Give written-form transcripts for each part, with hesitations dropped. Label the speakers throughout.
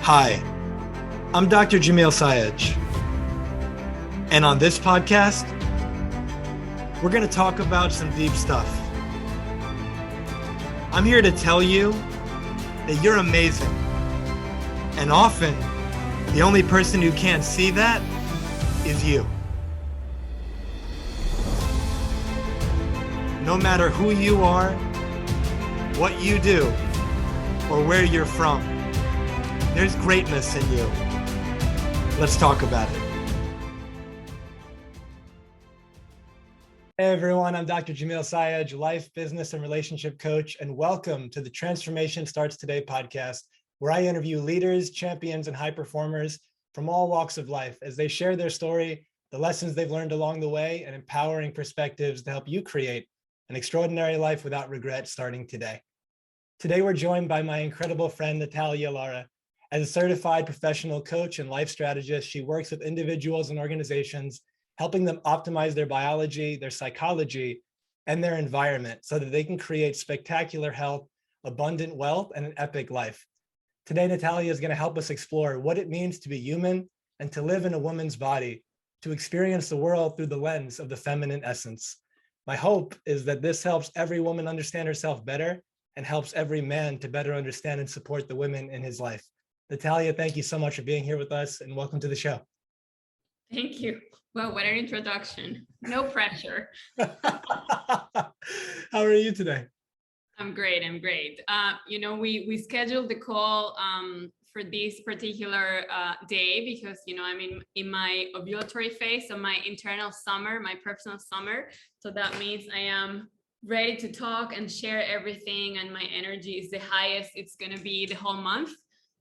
Speaker 1: Hi, I'm Dr. Jamil Sayed, and on this podcast, we're going to talk about some deep stuff. I'm here to tell you that you're amazing, and often, the only person who can't see that is you. No matter who you are, what you do, or where you're from, there's greatness in you. Let's talk about it. Hey everyone, I'm Dr. Jamil Sayed, life, business, and relationship coach, and welcome to the Transformation Starts Today podcast, where I interview leaders, champions, and high performers from all walks of life as they share their story, the lessons they've learned along the way, and empowering perspectives to help you create an extraordinary life without regret starting today. Today, we're joined by my incredible friend, Natalia Lara. As a certified professional coach and life strategist, she works with individuals and organizations, helping them optimize their biology, their psychology, and their environment so that they can create spectacular health, abundant wealth, and an epic life. Today, Natalia is going to help us explore what it means to be human and to live in a woman's body, to experience the world through the lens of the feminine essence. My hope is that this helps every woman understand herself better and helps every man to better understand and support the women in his life. Natalia, thank you so much for being here with us and welcome to the show.
Speaker 2: Thank you. Well, what an introduction. No pressure.
Speaker 1: How are you today?
Speaker 2: I'm great. We scheduled the call for this particular day because, I'm in my ovulatory phase, so my internal summer, my personal summer. So that means I am ready to talk and share everything, and my energy is the highest it's going to be the whole month.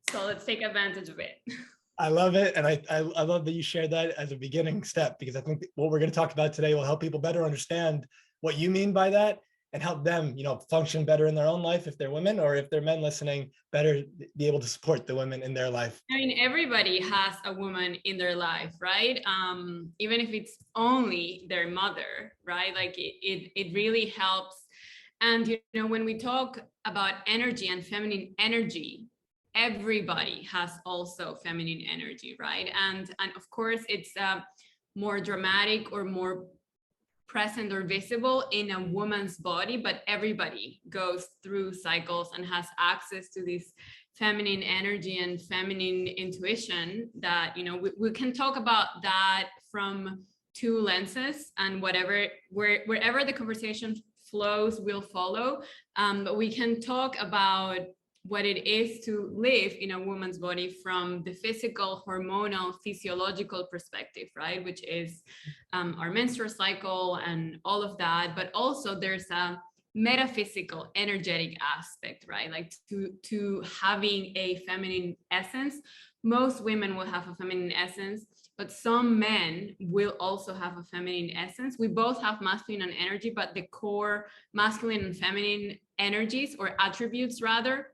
Speaker 2: So let's take advantage of it.
Speaker 1: I love it. And I love that you shared that as a beginning step, because I think what we're going to talk about today will help people better understand what you mean by that and help them, function better in their own life if they're women, or if they're men listening, better be able to support the women in their life.
Speaker 2: I mean, everybody has a woman in their life, right? Even if it's only their mother, right? Like it really helps. And, when we talk about energy and feminine energy, everybody has also feminine energy, right? And of course, it's more dramatic or more present or visible in a woman's body, but everybody goes through cycles and has access to this feminine energy and feminine intuition that, we can talk about that from two lenses, and wherever the conversation flows will follow. But we can talk about what it is to live in a woman's body from the physical, hormonal, physiological perspective, right? Which is our menstrual cycle and all of that. But also there's a metaphysical, energetic aspect, right? Like to having a feminine essence. Most women will have a feminine essence, but some men will also have a feminine essence. We both have masculine and energy, but the core masculine and feminine energies, or attributes rather,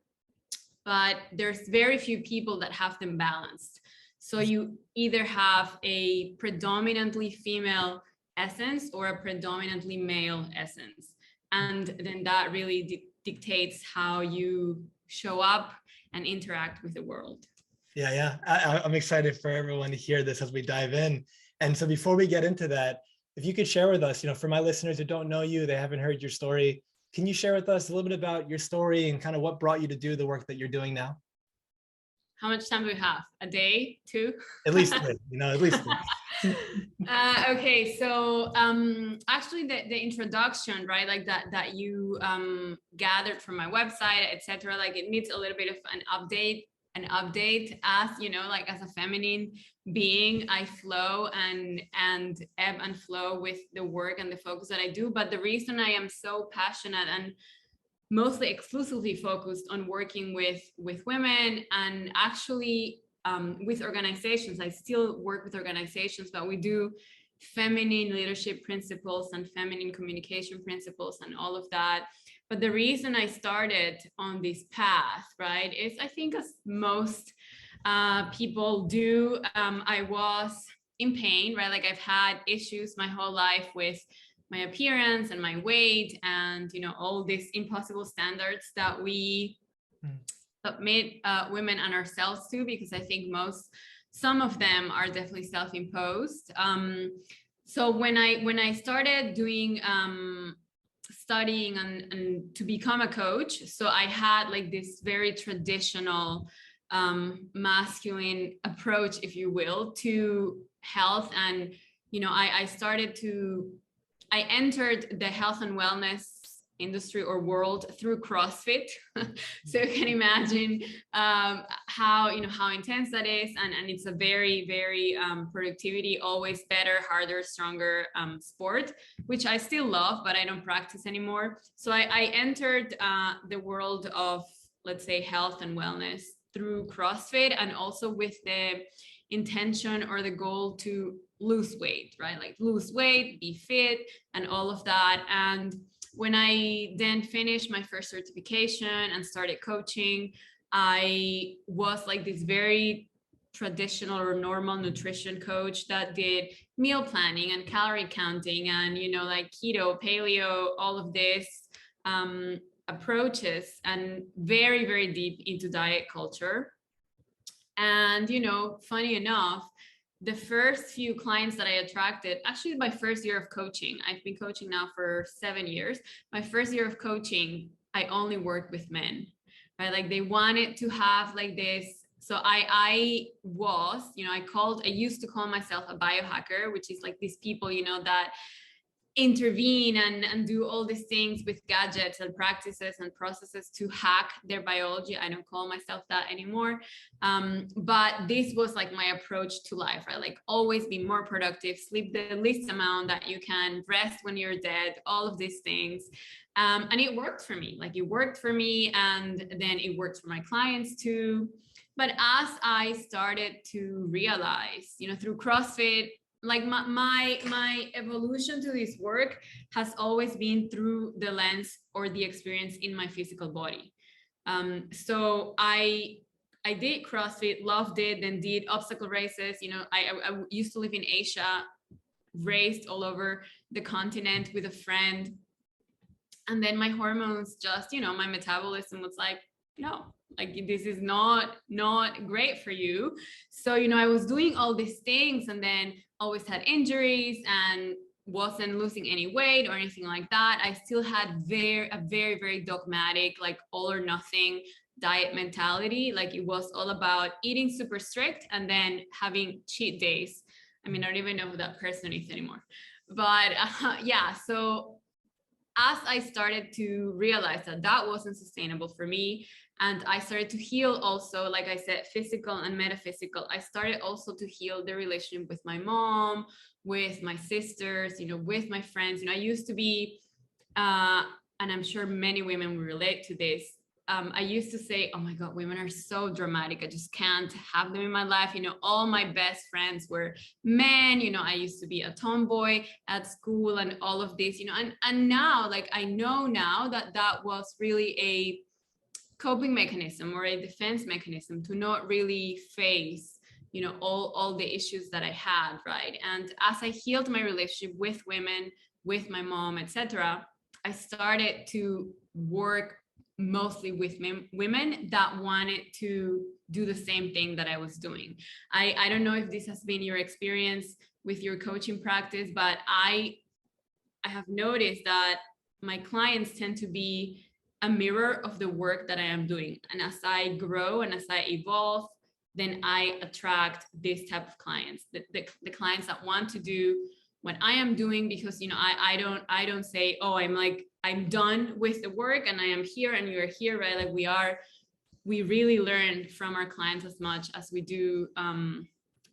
Speaker 2: but there's very few people that have them balanced. So you either have a predominantly female essence or a predominantly male essence. And then that really dictates how you show up and interact with the world.
Speaker 1: Yeah. I'm excited for everyone to hear this as we dive in. And so before we get into that, if you could share with us, for my listeners who don't know you, they haven't heard your story, can you share with us a little bit about your story and kind of what brought you to do the work that you're doing now?
Speaker 2: How much time do we have? A day? Two?
Speaker 1: At least three, at least three.
Speaker 2: Okay, so actually the introduction, right, like that you gathered from my website, etc., like it needs a little bit of an update. As like as a feminine being, I flow and ebb and flow with the work and the focus that I do. But the reason I am so passionate and mostly exclusively focused on working with women, and actually with organizations, I still work with organizations, but we do feminine leadership principles and feminine communication principles and all of that. But the reason I started on this path, right, is I think as most people do, I was in pain, right? Like I've had issues my whole life with my appearance and my weight and, all these impossible standards that we submit women and ourselves to, because I think some of them are definitely self-imposed. So when I started doing studying and to become a coach, so I had like this very traditional masculine approach, if you will, to health. And I entered the health and wellness industry or world through CrossFit. So you can imagine how intense that is, and it's a very, very productivity, always better, harder, stronger sport, which I still love, but I don't practice anymore. So I entered the world of, let's say, health and wellness through CrossFit, and also with the intention or the goal to lose weight, right? Like lose weight, be fit, and all of that. And when I then finished my first certification and started coaching, I was like this very traditional or normal nutrition coach that did meal planning and calorie counting and, like keto, paleo, all of this approaches, and very, very deep into diet culture. And, funny enough, the first few clients that I attracted, actually my first year of coaching, I've been coaching now for 7 years. My first year of coaching, I only worked with men, right? Like they wanted to have like this. So I used to call myself a biohacker, which is like these people, that intervene and do all these things with gadgets and practices and processes to hack their biology. I don't call myself that anymore. But this was like my approach to life, right? Like always be more productive, sleep the least amount that you can, rest when you're dead, all of these things. And it worked for me. Like it worked for me, and then it worked for my clients too. But as I started to realize, through CrossFit, like my evolution to this work has always been through the lens or the experience in my physical body. So I did CrossFit, loved it, then did obstacle races. I used to live in Asia, raced all over the continent with a friend. And then my hormones just, my metabolism was like, no, like this is not great for you. So, I was doing all these things and then always had injuries and wasn't losing any weight or anything like that. I still had a very, very dogmatic, like all or nothing diet mentality. Like it was all about eating super strict and then having cheat days. I mean, I don't even know who that person is anymore. But yeah, so as I started to realize that wasn't sustainable for me, and I started to heal also, like I said, physical and metaphysical, I started also to heal the relationship with my mom, with my sisters, with my friends. I used to be, and I'm sure many women will relate to this. I used to say, oh my God, women are so dramatic. I just can't have them in my life. All my best friends were men. I used to be a tomboy at school and all of this, and now, like, I know now that was really a coping mechanism or a defense mechanism to not really face, all the issues that I had, right? And as I healed my relationship with women, with my mom, etc., I started to work mostly with women that wanted to do the same thing that I was doing. I don't know if this has been your experience with your coaching practice, but I have noticed that my clients tend to be a mirror of the work that I am doing. And as I grow and as I evolve, then I attract this type of clients, the clients that want to do what I am doing, because I don't say, oh, I'm done with the work and I am here and you're here, right? Like we really learn from our clients as much as we do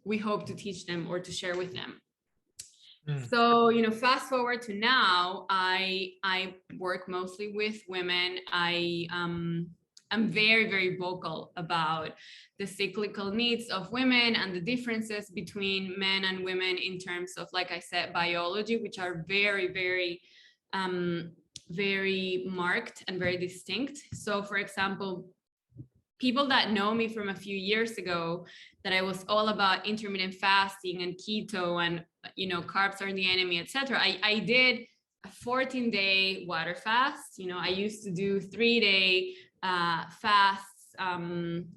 Speaker 2: we hope to teach them or to share with them. So, fast forward to now, I work mostly with women. I'm very, very vocal about the cyclical needs of women and the differences between men and women in terms of, like I said, biology, which are very, very, very marked and very distinct. So, for example, people that know me from a few years ago, that I was all about intermittent fasting and keto and, carbs are the enemy, etc. I did a 14-day water fast. I used to do 3-day fasts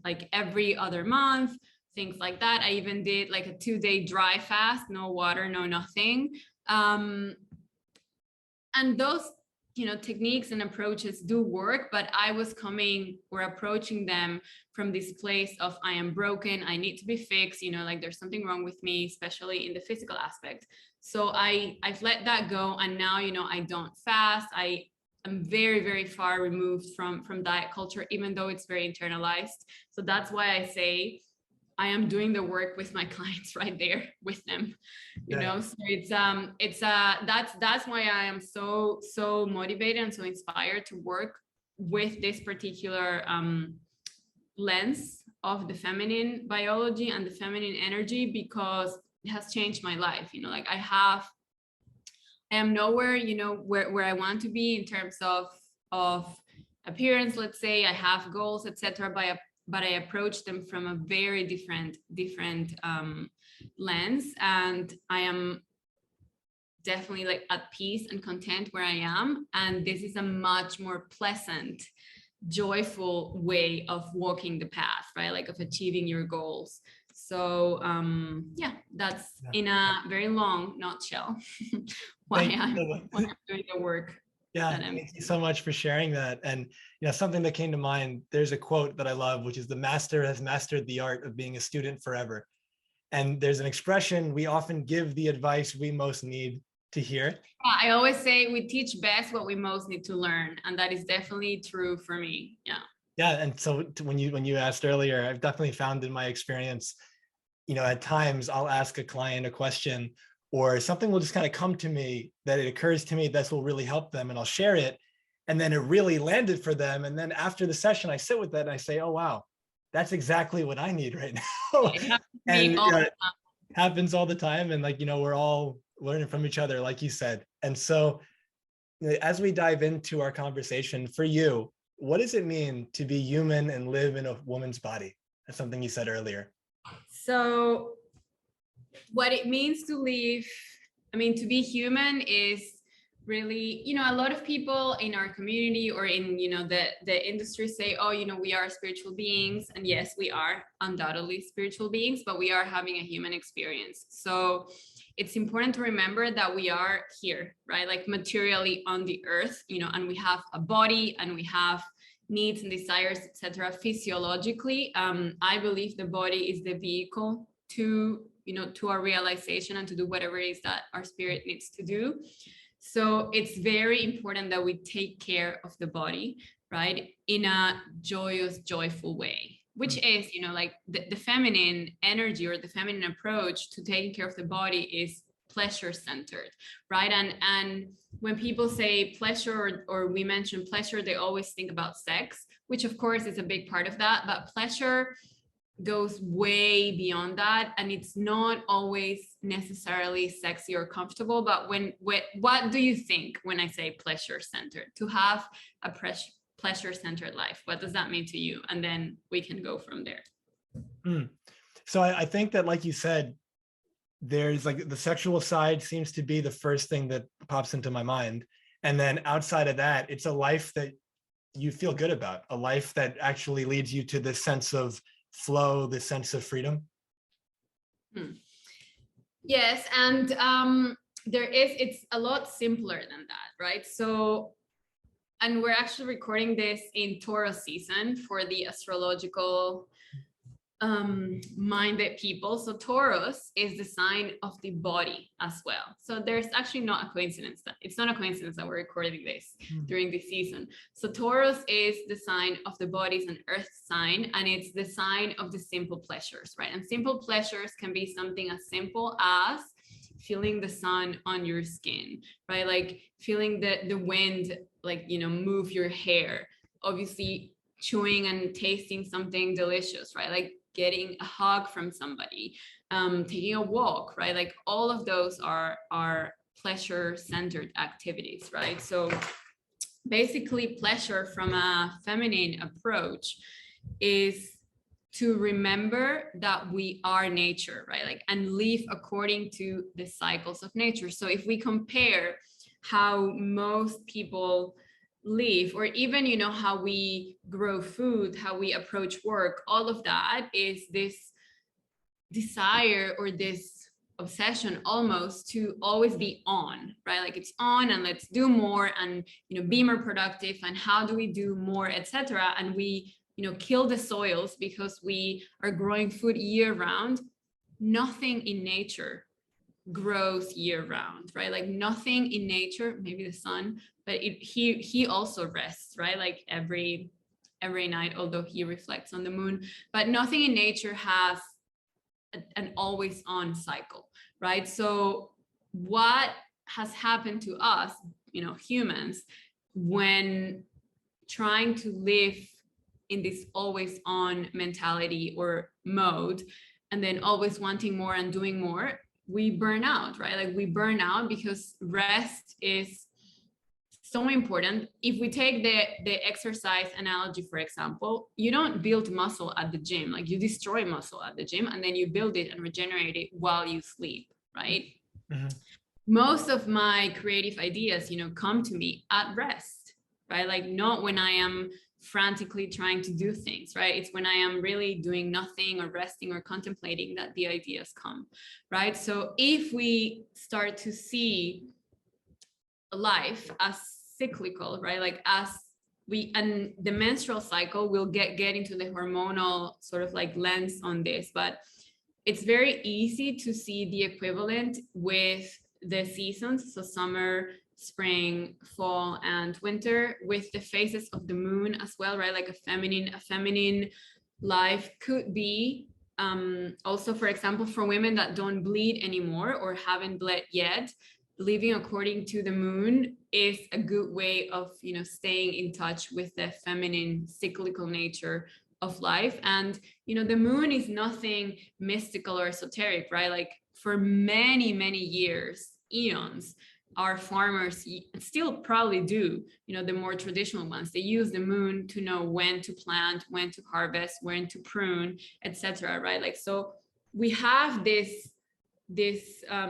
Speaker 2: like every other month, things like that. I even did like a 2-day dry fast, no water, no nothing. And those, techniques and approaches do work, but I was coming or approaching them from this place of I am broken, I need to be fixed, like there's something wrong with me, especially in the physical aspect. So I've let that go, and now, I don't fast. I'm very, very far removed from diet culture, even though it's very internalized. So that's why I say I am doing the work with my clients right there with them, so that's why I am so motivated and so inspired to work with this particular lens of the feminine biology and the feminine energy, because it has changed my life. Like I am nowhere, where I want to be in terms of appearance. Let's say I have goals, etc., but I approach them from a very different lens, and I am definitely like at peace and content where I am. And this is a much more pleasant, joyful way of walking the path, right? Like of achieving your goals. So that's in a very long nutshell why I'm doing the work.
Speaker 1: Yeah, thank you so much for sharing that. And something that came to mind, there's a quote that I love, which is, "The master has mastered the art of being a student forever." And there's an expression, we often give the advice we most need to hear.
Speaker 2: I always say we teach best what we most need to learn. And that is definitely true for me. Yeah.
Speaker 1: Yeah. And so when you asked earlier, I've definitely found in my experience, at times I'll ask a client a question, or something will just kind of come to me that it occurs to me this will really help them, and I'll share it. And then it really landed for them. And then after the session, I sit with that and I say, oh, wow, that's exactly what I need right now. And it happens all the time. And we're all learning from each other, like you said. And so as we dive into our conversation, for you, what does it mean to be human and live in a woman's body? That's something you said earlier.
Speaker 2: So what it means to live, to be human is really, a lot of people in our community or in, the industry say, oh, we are spiritual beings. And yes, we are undoubtedly spiritual beings, but we are having a human experience. So it's important to remember that we are here, right? Like materially on the earth, and we have a body and we have needs and desires, etc. Physiologically, I believe the body is the vehicle to our realization and to do whatever it is that our spirit needs to do. So it's very important that we take care of the body, right, in a joyous, joyful way, which is, like the feminine energy or the feminine approach to taking care of the body is pleasure centered, right? And when people say pleasure or we mention pleasure, they always think about sex, which of course is a big part of that, but pleasure goes way beyond that, and it's not always necessarily sexy or comfortable. But what do you think when I say pleasure centered? To have a pleasure centered life, what does that mean to you? And then we can go from there.
Speaker 1: So I think that, like you said, there's like the sexual side seems to be the first thing that pops into my mind, and then outside of that, it's a life that you feel good about, a life that actually leads you to this sense of flow, this sense of freedom.
Speaker 2: Yes, and it's a lot simpler than that, right? So, and we're actually recording this in Taurus season for the astrological minded people. So Taurus is the sign of the body as well. So there's actually not a coincidence that it's not a coincidence that we're recording this during this season. So Taurus is the sign of the body, is an earth sign, and it's the sign of the simple pleasures, right? And simple pleasures can be something as simple as feeling the sun on your skin, right? Like feeling the wind, like, move your hair, obviously chewing and tasting something delicious, right? Like getting a hug from somebody, taking a walk, right? Like all of those are pleasure-centered activities, right? So basically pleasure from a feminine approach is to remember that we are nature, right? Like, and live according to the cycles of nature. So if we compare how most people live, or even, you know, how we grow food, how we approach work, all of that is this desire or this obsession almost to always be on, right? Like it's on and let's do more and, you know, be more productive and how do we do more, etc. And we, you know, kill the soils because we are growing food year round. Nothing in nature grows year round, right? Like nothing in nature, maybe the sun, but he also rests, right? Like every night, although he reflects on the moon, but nothing in nature has an always on cycle, right? So what has happened to us, you know, humans, when trying to live in this always on mentality or mode, and then always wanting more and doing more, we burn out, right? Like we burn out because rest is so important. If we take the exercise analogy, for example, you don't build muscle at the gym, like you destroy muscle at the gym and then you build it and regenerate it while you sleep, right? Mm-hmm. Most of my creative ideas, you know, come to me at rest, right? Like not when I am frantically trying to do things, right? It's when I am really doing nothing or resting or contemplating that the ideas come, right? So if we start to see life as cyclical, right? Like as we, and the menstrual cycle, we'll get into the hormonal sort of like lens on this, but it's very easy to see the equivalent with the seasons. So summer, spring, fall, and winter, with the phases of the moon as well, right? Like a feminine life could be also, for example, for women that don't bleed anymore or haven't bled yet, living according to the moon is a good way of, you know, staying in touch with the feminine cyclical nature of life. And, you know, the moon is nothing mystical or esoteric, right? Like for many years, eons, our farmers still probably do, you know, the more traditional ones, they use the moon to know when to plant, when to harvest, when to prune, etc., right? Like, so we have this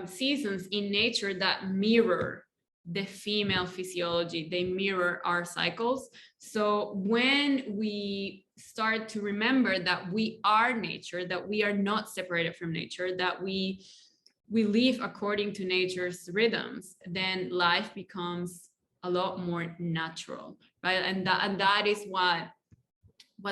Speaker 2: seasons in nature that mirror the female physiology, they mirror our cycles. So when we start to remember that we are nature, that we are not separated from nature, that we live according to nature's rhythms, then life becomes a lot more natural, right? And that is what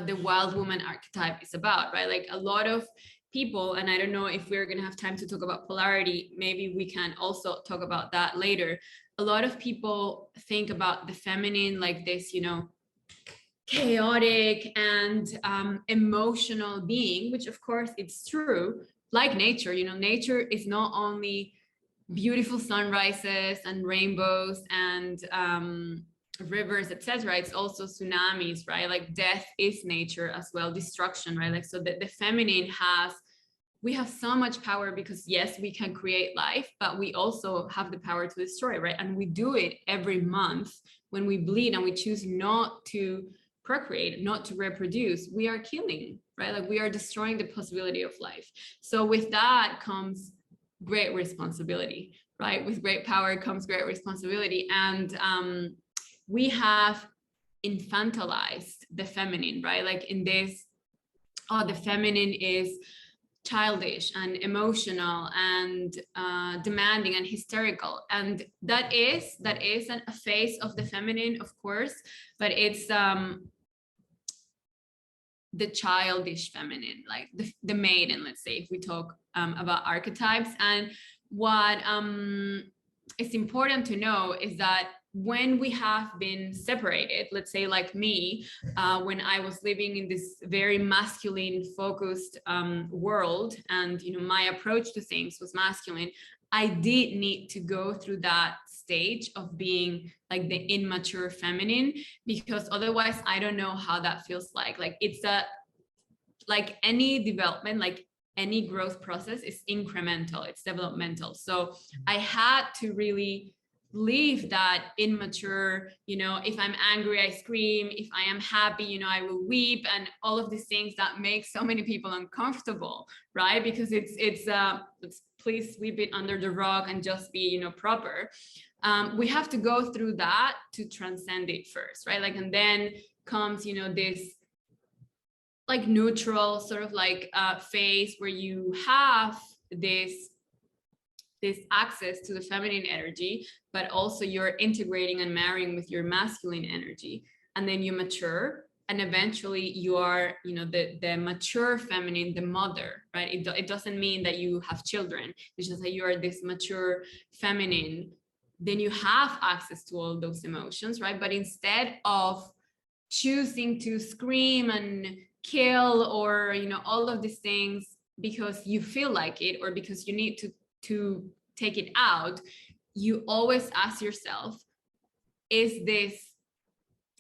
Speaker 2: the wild woman archetype is about, right? Like a lot of people, and I don't know if we're going to have time to talk about polarity, maybe we can also talk about that later. A lot of people think about the feminine like this, you know, chaotic and emotional being, which of course it's true. Like nature, you know, nature is not only beautiful sunrises and rainbows and rivers, etc. It's also tsunamis, right? Like death is nature as well, destruction, right? Like, so the feminine we have so much power because yes, we can create life, but we also have the power to destroy, right? And we do it every month when we bleed and we choose not to procreate, not to reproduce. We are killing, right? Like we are destroying the possibility of life. So with that comes great responsibility, right? With great power comes great responsibility. And we have infantilized the feminine, right? Like in this, oh, the feminine is childish and emotional and demanding and hysterical, and that is a phase of the feminine, of course, but it's the childish feminine, like the maiden, let's say, if we talk about archetypes. And what is important to know is that when we have been separated, let's say like me, when I was living in this very masculine focused world, and you know, my approach to things was masculine, I did need to go through that stage of being like the immature feminine, because otherwise I don't know how that feels like. Like it's like any development, like any growth process is incremental, it's developmental. So I had to really leave that immature, you know, if I'm angry, I scream, if I am happy, you know, I will weep, and all of these things that make so many people uncomfortable, right? Because it's please sweep it under the rug and just be, you know, proper. we have to go through that to transcend it first, right? Like, and then comes, you know, this like neutral sort of like phase where you have this access to the feminine energy, but also you're integrating and marrying with your masculine energy, and then you mature, and eventually you are, you know, the mature feminine, the mother, right? It doesn't mean that you have children, it's just that you are this mature feminine. Then you have access to all those emotions, right? But instead of choosing to scream and kill, or, you know, all of these things because you feel like it, or because you need to take it out, you always ask yourself, is this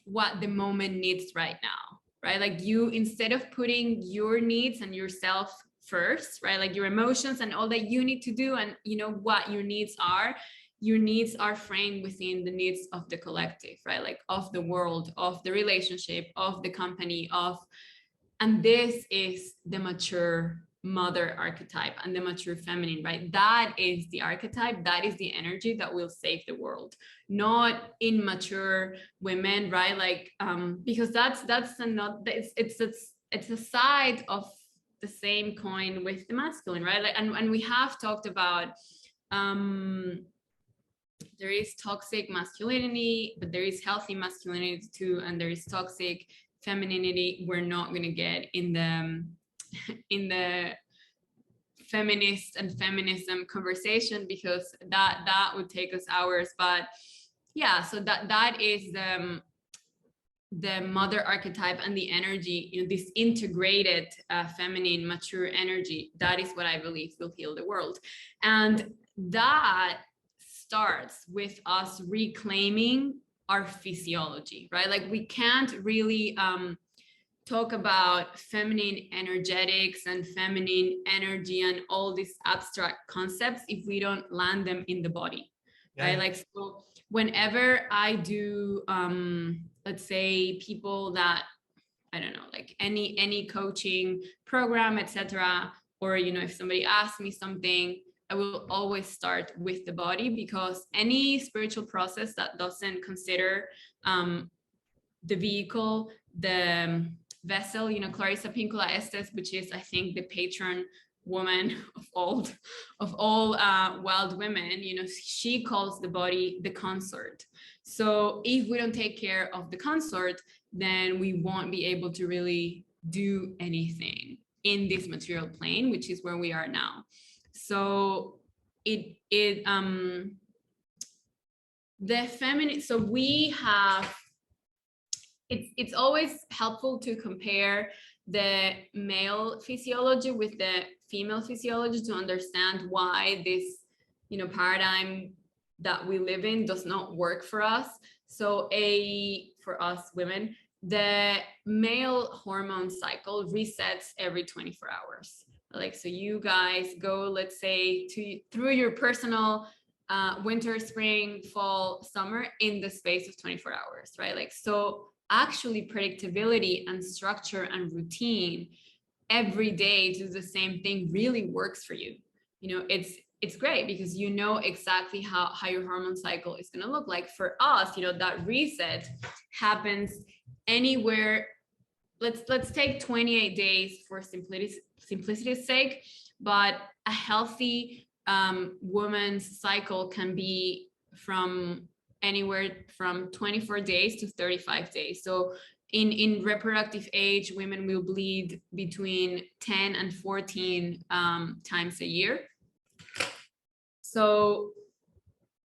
Speaker 2: what the moment needs right now, right? Like, you, instead of putting your needs and yourself first, right, like your emotions and all that you need to do, and you know what your needs are framed within the needs of the collective, right? Like of the world, of the relationship, of the company, and this is the mature mother archetype and the mature feminine, right? That is the archetype, that is the energy that will save the world, not immature women, right? Like, because that's not, it's a side of the same coin with the masculine, right? Like, and we have talked about, there is toxic masculinity, but there is healthy masculinity too, and there is toxic femininity. We're not going to get in the feminist and feminism conversation, because that would take us hours. But yeah, so that is the mother archetype and the energy, you know, this integrated feminine mature energy. That is what I believe will heal the world, and that starts with us reclaiming our physiology, right? Like, we can't really talk about feminine energetics and feminine energy and all these abstract concepts if we don't land them in the body, right? Like, so whenever I do, let's say people that, I don't know, like any coaching program, etc., or, you know, if somebody asks me something, I will always start with the body, because any spiritual process that doesn't consider the vehicle, the vessel, you know, Clarissa Pinkola Estes, which is, I think, the patron woman of all wild women, you know, she calls the body the consort. So if we don't take care of the consort, then we won't be able to really do anything in this material plane, which is where we are now. So the feminine, so we have, it's always helpful to compare the male physiology with the female physiology to understand why this, you know, paradigm that we live in does not work for us. So for us women, the male hormone cycle resets every 24 hours. Like, so you guys go, let's say, through your personal winter, spring, fall, summer in the space of 24 hours, right? Like, so actually predictability and structure and routine every day to do the same thing really works for you. You know, it's great because you know exactly how your hormone cycle is going to look like. For us, you know, that reset happens anywhere. Let's take 28 days for simplicity's sake, but a healthy woman's cycle can be from anywhere from 24 days to 35 days. So in reproductive age, women will bleed between 10 and 14 times a year. So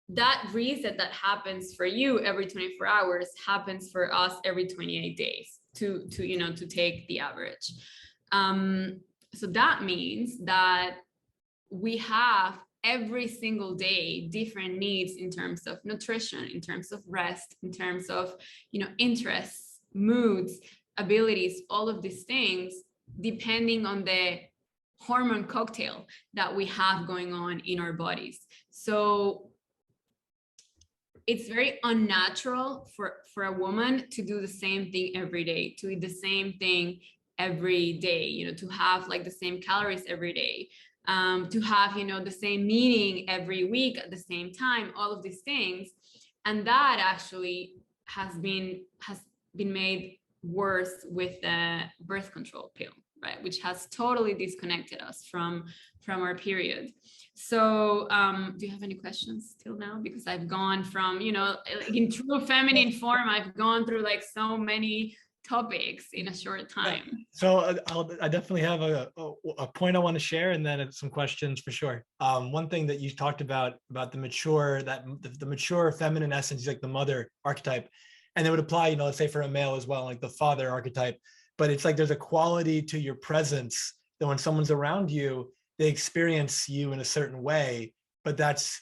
Speaker 2: that reset that happens for you every 24 hours happens for us every 28 days to you know, to take the average. So that means that we have every single day different needs in terms of nutrition, in terms of rest, in terms of, you know, interests, moods, abilities, all of these things, depending on the hormone cocktail that we have going on in our bodies. So it's very unnatural for a woman to do the same thing every day, to eat the same thing every day, you know, to have like the same calories every day. to have, the same meeting every week at the same time, all of these things. And that actually has been made worse with the birth control pill, right? Which has totally disconnected us from our period. So do you have any questions till now? Because I've gone from, in true feminine form, I've gone through like so many topics in a short time.
Speaker 1: Yeah. So I definitely have a point I want to share, and then some questions for sure. One thing that you talked about the mature, the mature feminine essence, like the mother archetype, and it would apply, let's say for a male as well, like the father archetype. But it's like there's a quality to your presence that when someone's around you, they experience you in a certain way. But that's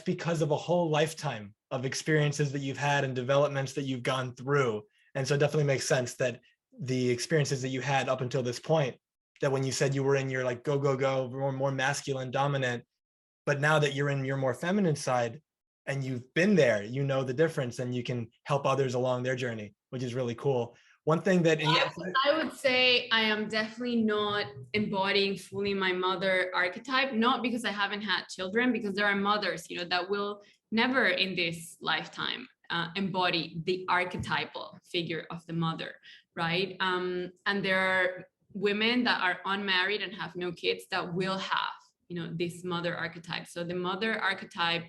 Speaker 1: because of a whole lifetime of experiences that you've had and developments that you've gone through. And so it definitely makes sense that the experiences that you had up until this point, that when you said you were in your like go, more masculine dominant, but now that you're in your more feminine side and you've been there, the difference, and you can help others along their journey, which is really cool. One thing that
Speaker 2: I would say I am definitely not embodying fully my mother archetype, not because I haven't had children, because there are mothers, that will never in this lifetime embody the archetypal figure of the mother, right? And there are women that are unmarried and have no kids that will have, this mother archetype. So the mother archetype,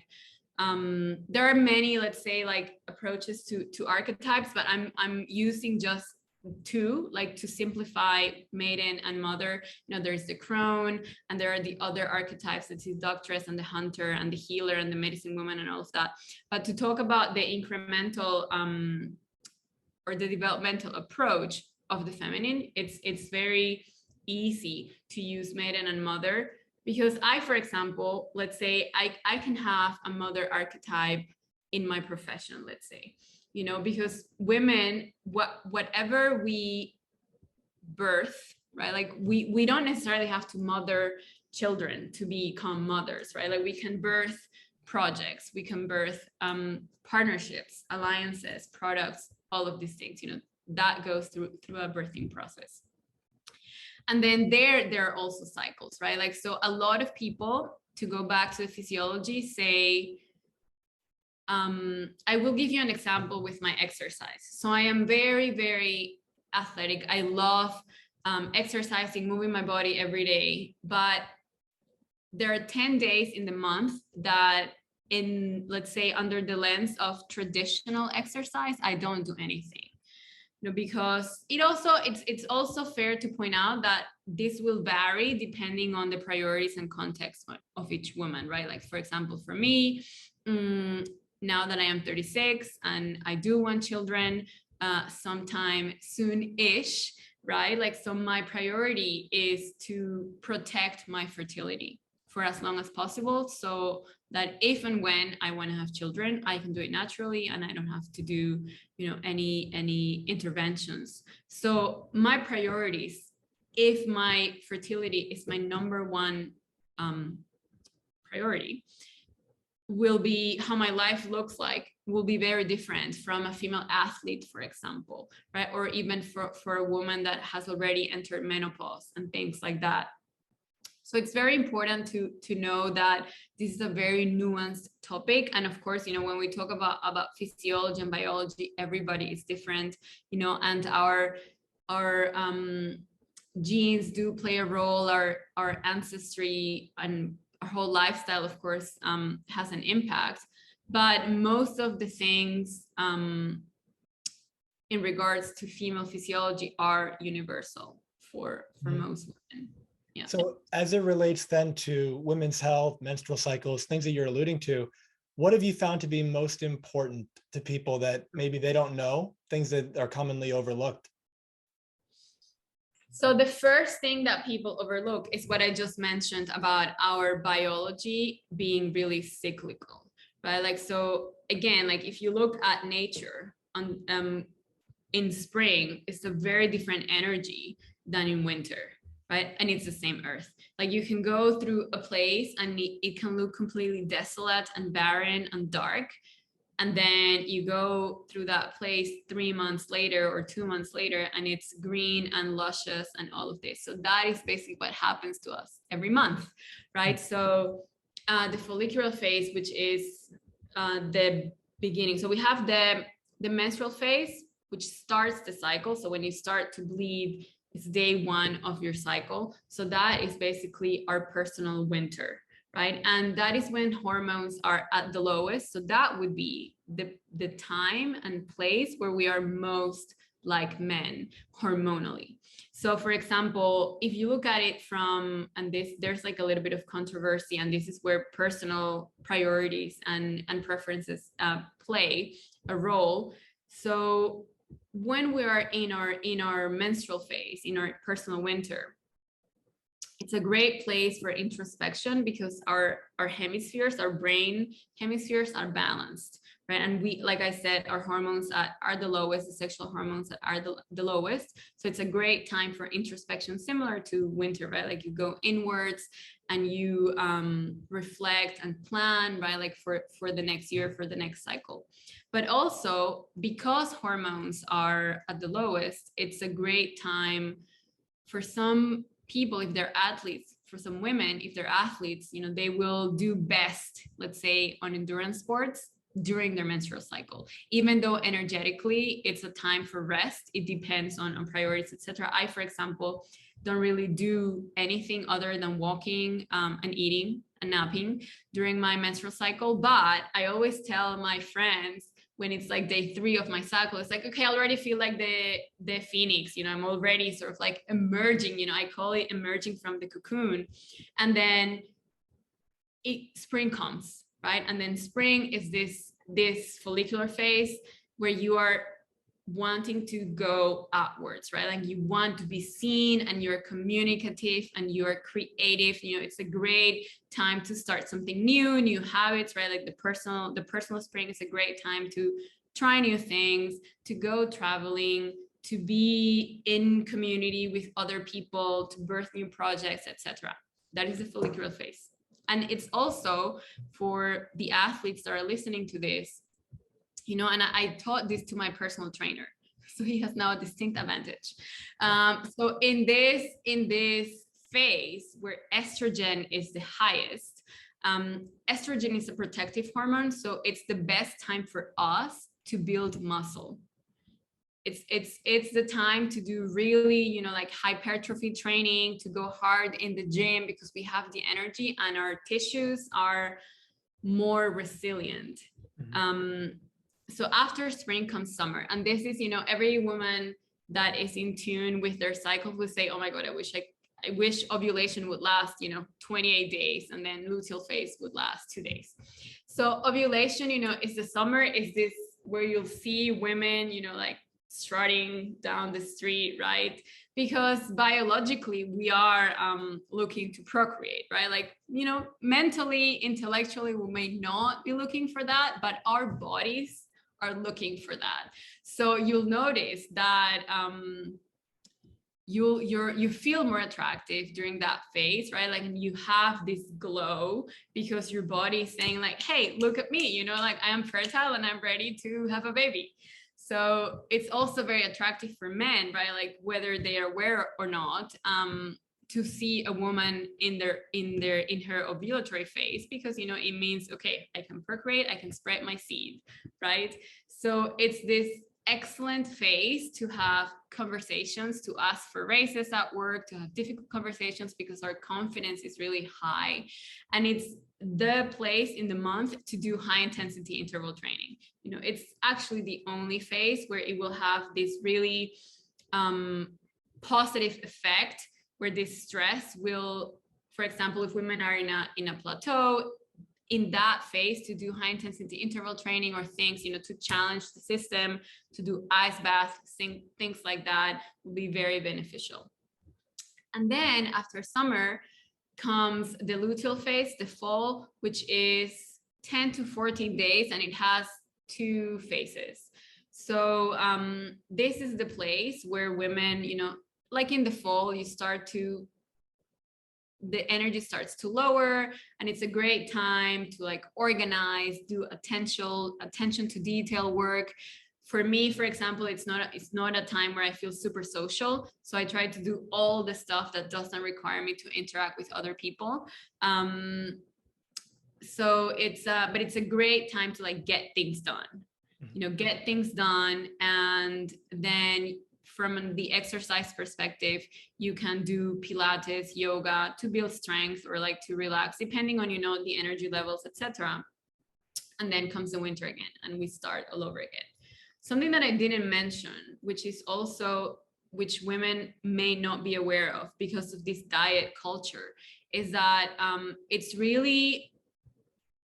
Speaker 2: there are many, let's say, like approaches to archetypes, but I'm using just two, like to simplify maiden and mother. There's the crone, and there are the other archetypes, the seductress and the hunter and the healer and the medicine woman and all of that. But to talk about the incremental or the developmental approach of the feminine, it's very easy to use maiden and mother. Because I, for example, let's say I can have a mother archetype in my profession, let's say, because women, whatever we birth, right? Like we don't necessarily have to mother children to become mothers, right? Like we can birth projects, we can birth partnerships, alliances, products, all of these things, that goes through a birthing process. And then there are also cycles, right? Like, so a lot of people, to go back to the physiology, say, I will give you an example with my exercise. So I am very, very athletic. I love exercising, moving my body every day. But there are 10 days in the month that let's say, under the lens of traditional exercise, I don't do anything. Because it's also fair to point out that this will vary depending on the priorities and context of each woman, right? Like, for example, for me, now that I am 36 and I do want children sometime soon-ish, right? Like, so my priority is to protect my fertility for as long as possible, so that if and when I want to have children, I can do it naturally and I don't have to do, any interventions. So my priorities, if my fertility is my number one priority, will be how my life looks like, will be very different from a female athlete, for example, right? Or even for a woman that has already entered menopause and things like that. So it's very important to know that this is a very nuanced topic. And of course, when we talk about physiology and biology, everybody is different, and our genes do play a role, our ancestry and our whole lifestyle, of course, has an impact. But most of the things in regards to female physiology are universal for most women. Yeah.
Speaker 1: So as it relates then to women's health, menstrual cycles, things that you're alluding to, what have you found to be most important to people that maybe they don't know, things that are commonly overlooked?
Speaker 2: So the first thing that people overlook is what I just mentioned about our biology being really cyclical, right? Like, so again, like if you look at nature in spring, it's a very different energy than in winter. Right? And it's the same earth. Like, you can go through a place and it can look completely desolate and barren and dark. and then you go through that place 3 months later or 2 months later, and it's green and luscious and all of this. So that is basically what happens to us every month, right? So the follicular phase, which is the beginning. So we have the menstrual phase, which starts the cycle. So when you start to bleed, it's day 1 of your cycle. So that is basically our personal winter, right? And that is when hormones are at the lowest. So that would be the time and place where we are most like men hormonally. So for example, if you look at it from, and there's like a little bit of controversy, and this is where personal priorities and preferences play a role. So when we are in our menstrual phase, in our personal winter, it's a great place for introspection because our hemispheres, our brain hemispheres are balanced, right? And we, like I said, our hormones are the lowest, the sexual hormones are the lowest. So it's a great time for introspection, similar to winter, right? Like you go inwards and you reflect and plan, right? Like for the next year, for the next cycle. But also because hormones are at the lowest, it's a great time for some people, if they're athletes, for some women, if they're athletes, you know, they will do best, let's say on endurance sports during their menstrual cycle, even though energetically it's a time for rest. It depends on priorities, etc. I, for example, don't really do anything other than walking and eating and napping during my menstrual cycle. But I always tell my friends, when it's like day 3 of my cycle, it's like, okay, I already feel like the phoenix, you know, I'm already sort of like emerging, you know, I call it emerging from the cocoon. And then spring comes, right? And then spring is this follicular phase where you are wanting to go outwards, right? Like you want to be seen, and you're communicative and you're creative. You know, it's a great time to start something new habits, right? Like the personal spring is a great time to try new things, to go traveling, to be in community with other people, to birth new projects, etc. That is the follicular phase. And it's also for the athletes that are listening to this, you know, and I taught this to my personal trainer, so he has now a distinct advantage. So in this phase where estrogen is the highest, estrogen is a protective hormone, so it's the best time for us to build muscle. It's the time to do really, you know, like hypertrophy training, to go hard in the gym, because we have the energy and our tissues are more resilient. So after spring comes summer, and this is, you know, every woman that is in tune with their cycle will say, oh my God, I wish ovulation would last, you know, 28 days, and then luteal phase would last 2 days. So ovulation, you know, is the summer, is this where you'll see women, you know, like strutting down the street, right? Because biologically we are looking to procreate, right? Like, you know, mentally, intellectually, we may not be looking for that, but our bodies are looking for that. So you'll notice that you feel more attractive during that phase, right? Like you have this glow because your body is saying like, hey, look at me, you know, like I am fertile and I'm ready to have a baby. So it's also very attractive for men, right? Like whether they are aware or not, to see a woman in her ovulatory phase, because, you know, it means, okay, I can procreate, I can spread my seed, right? So it's this excellent phase to have conversations, to ask for raises at work, to have difficult conversations, because our confidence is really high. And it's the place in the month to do high intensity interval training. You know, it's actually the only phase where it will have this really positive effect, where this stress will, for example, if women are in a plateau, in that phase, to do high intensity interval training or things, you know, to challenge the system, to do ice baths, things like that will be very beneficial. And then after summer comes the luteal phase, the fall, which is 10 to 14 days, and it has 2 phases. So this is the place where women, you know, like in the fall, you start to the energy starts to lower, and it's a great time to like organize, do attention to detail work. For me, for example, it's not a time where I feel super social, so I try to do all the stuff that doesn't require me to interact with other people. So but it's a great time to like get things done, get things done. And then from the exercise perspective, you can do Pilates, yoga to build strength or like to relax, depending on, the energy levels, etc. And then comes the winter again, and we start all over again. Something that I didn't mention, which women may not be aware of because of this diet culture, is that it's really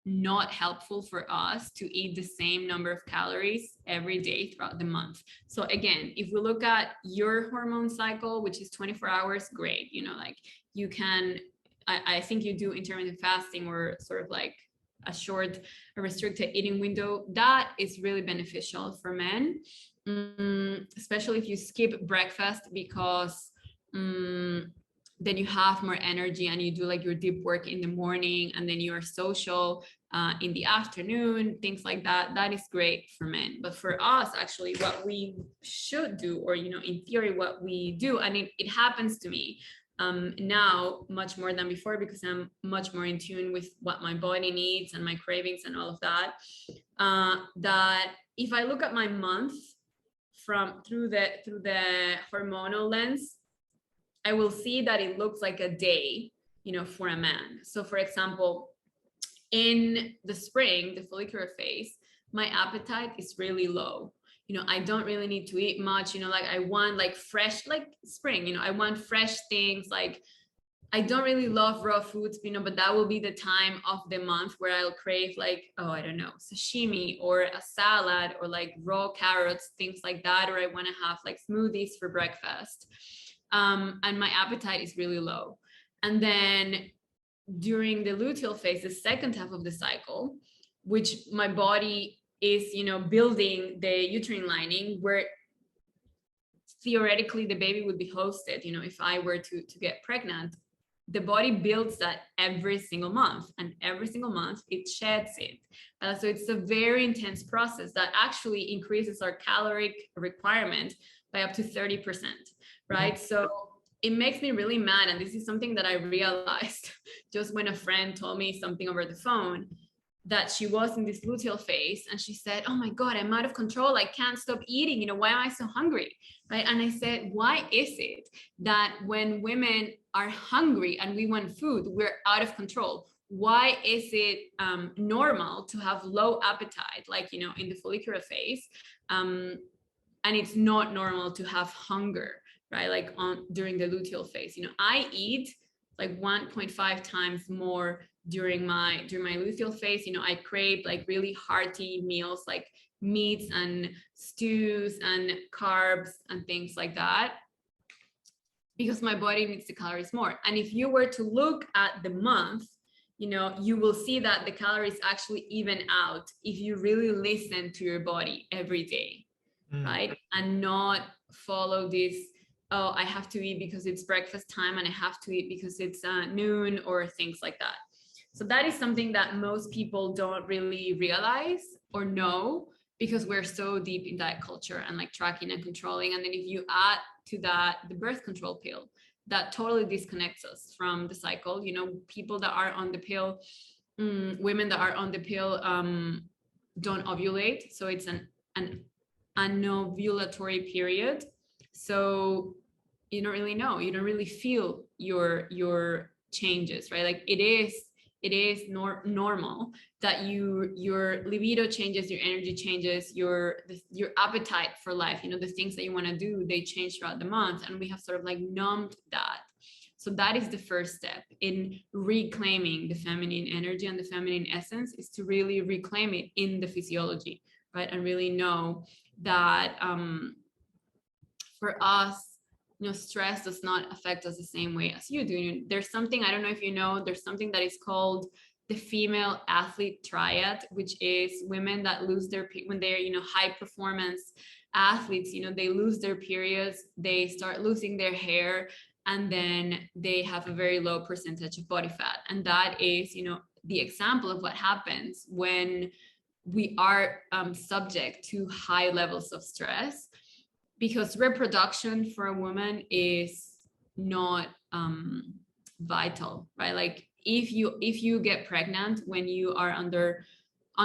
Speaker 2: not helpful for us to eat the same number of calories every day throughout the month. So again, if we look at your hormone cycle, which is 24 hours, great. Like you can, I think you do intermittent fasting or sort of like a restricted eating window. That is really beneficial for men, especially if you skip breakfast, because then you have more energy and you do like your deep work in the morning, and then you are social in the afternoon, things like that. That is great for men. But for us, actually, what we should do, or in theory what we do, and it happens to me now much more than before, because I'm much more in tune with what my body needs and my cravings and all of that, that if I look at my month through the hormonal lens, I will see that it looks like a day, for a man. So for example, in the spring, the follicular phase, my appetite is really low. I don't really need to eat much, like I want like fresh, like spring, I want fresh things. Like I don't really love raw foods, but that will be the time of the month where I'll crave like, I don't know, sashimi or a salad or like raw carrots, things like that. Or I want to have like smoothies for breakfast. And my appetite is really low. And then during the luteal phase, the second half of the cycle, which my body is, building the uterine lining, where theoretically the baby would be hosted, if I were to get pregnant, the body builds that every single month, and every single month it sheds it. So it's a very intense process that actually increases our caloric requirement by up to 30%, right? Mm-hmm. So it makes me really mad. And this is something that I realized just when a friend told me something over the phone, that she was in this luteal phase, and she said, oh my God, I'm out of control. I can't stop eating. Why am I so hungry? Right. And I said, why is it that when women are hungry and we want food, we're out of control? Why is it normal to have low appetite, like, in the follicular phase? And it's not normal to have hunger, right? Like during the luteal phase, I eat like 1.5 times more during my luteal phase. I crave like really hearty meals, like meats and stews and carbs and things like that, because my body needs the calories more. And if you were to look at the month, you will see that the calories actually even out if you really listen to your body every day, right? And not follow this, I have to eat because it's breakfast time, and I have to eat because it's noon, or things like that. So that is something that most people don't really realize or know, because we're so deep in diet culture and like tracking and controlling. And then if you add to that the birth control pill, that totally disconnects us from the cycle. People that are on the pill, women that are on the pill don't ovulate. So it's an anovulatory period. So you don't really know, you don't really feel your changes, right? Like it is normal that your libido changes, your energy changes, your appetite for life, the things that you want to do, they change throughout the month, and we have sort of like numbed that. So that is the first step in reclaiming the feminine energy and the feminine essence, is to really reclaim it in the physiology, right? And really know that for us, stress does not affect us the same way as you do. There's something, I don't know if you know, there's something that is called the female athlete triad, which is women that lose their, when they're, high performance athletes, they lose their periods, they start losing their hair, and then they have a very low percentage of body fat. And that is, the example of what happens when we are subject to high levels of stress, because reproduction for a woman is not vital, right? Like if you get pregnant when you are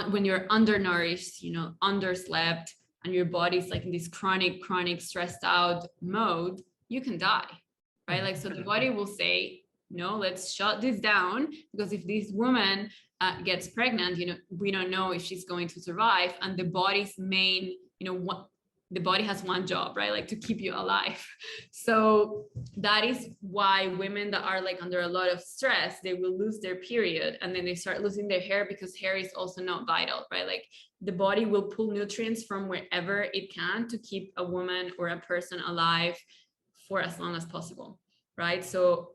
Speaker 2: when you're undernourished, underslept, and your body's like in this chronic stressed out mode, you can die, right? Like, so the body will say, no, let's shut this down, because if this woman gets pregnant, we don't know if she's going to survive. And the body's main, the body has one job, right? Like to keep you alive. So that is why women that are like under a lot of stress, they will lose their period, and then they start losing their hair, because hair is also not vital, right? Like the body will pull nutrients from wherever it can to keep a woman or a person alive for as long as possible, right? So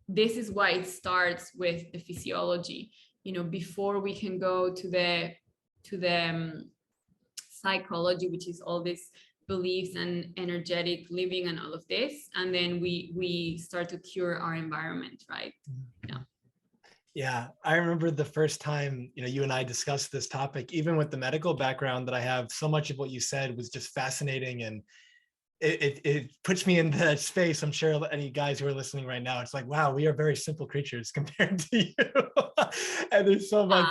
Speaker 2: this is why it starts with the physiology, before we can go to the psychology, which is all these beliefs and energetic living and all of this, and then we start to cure our environment, right?
Speaker 1: Yeah, I remember the first time, you and I discussed this topic, even with the medical background that I have, so much of what you said was just fascinating, and it puts me in that space. I'm sure any guys who are listening right now, it's like, wow, we are very simple creatures compared to you. And there's so much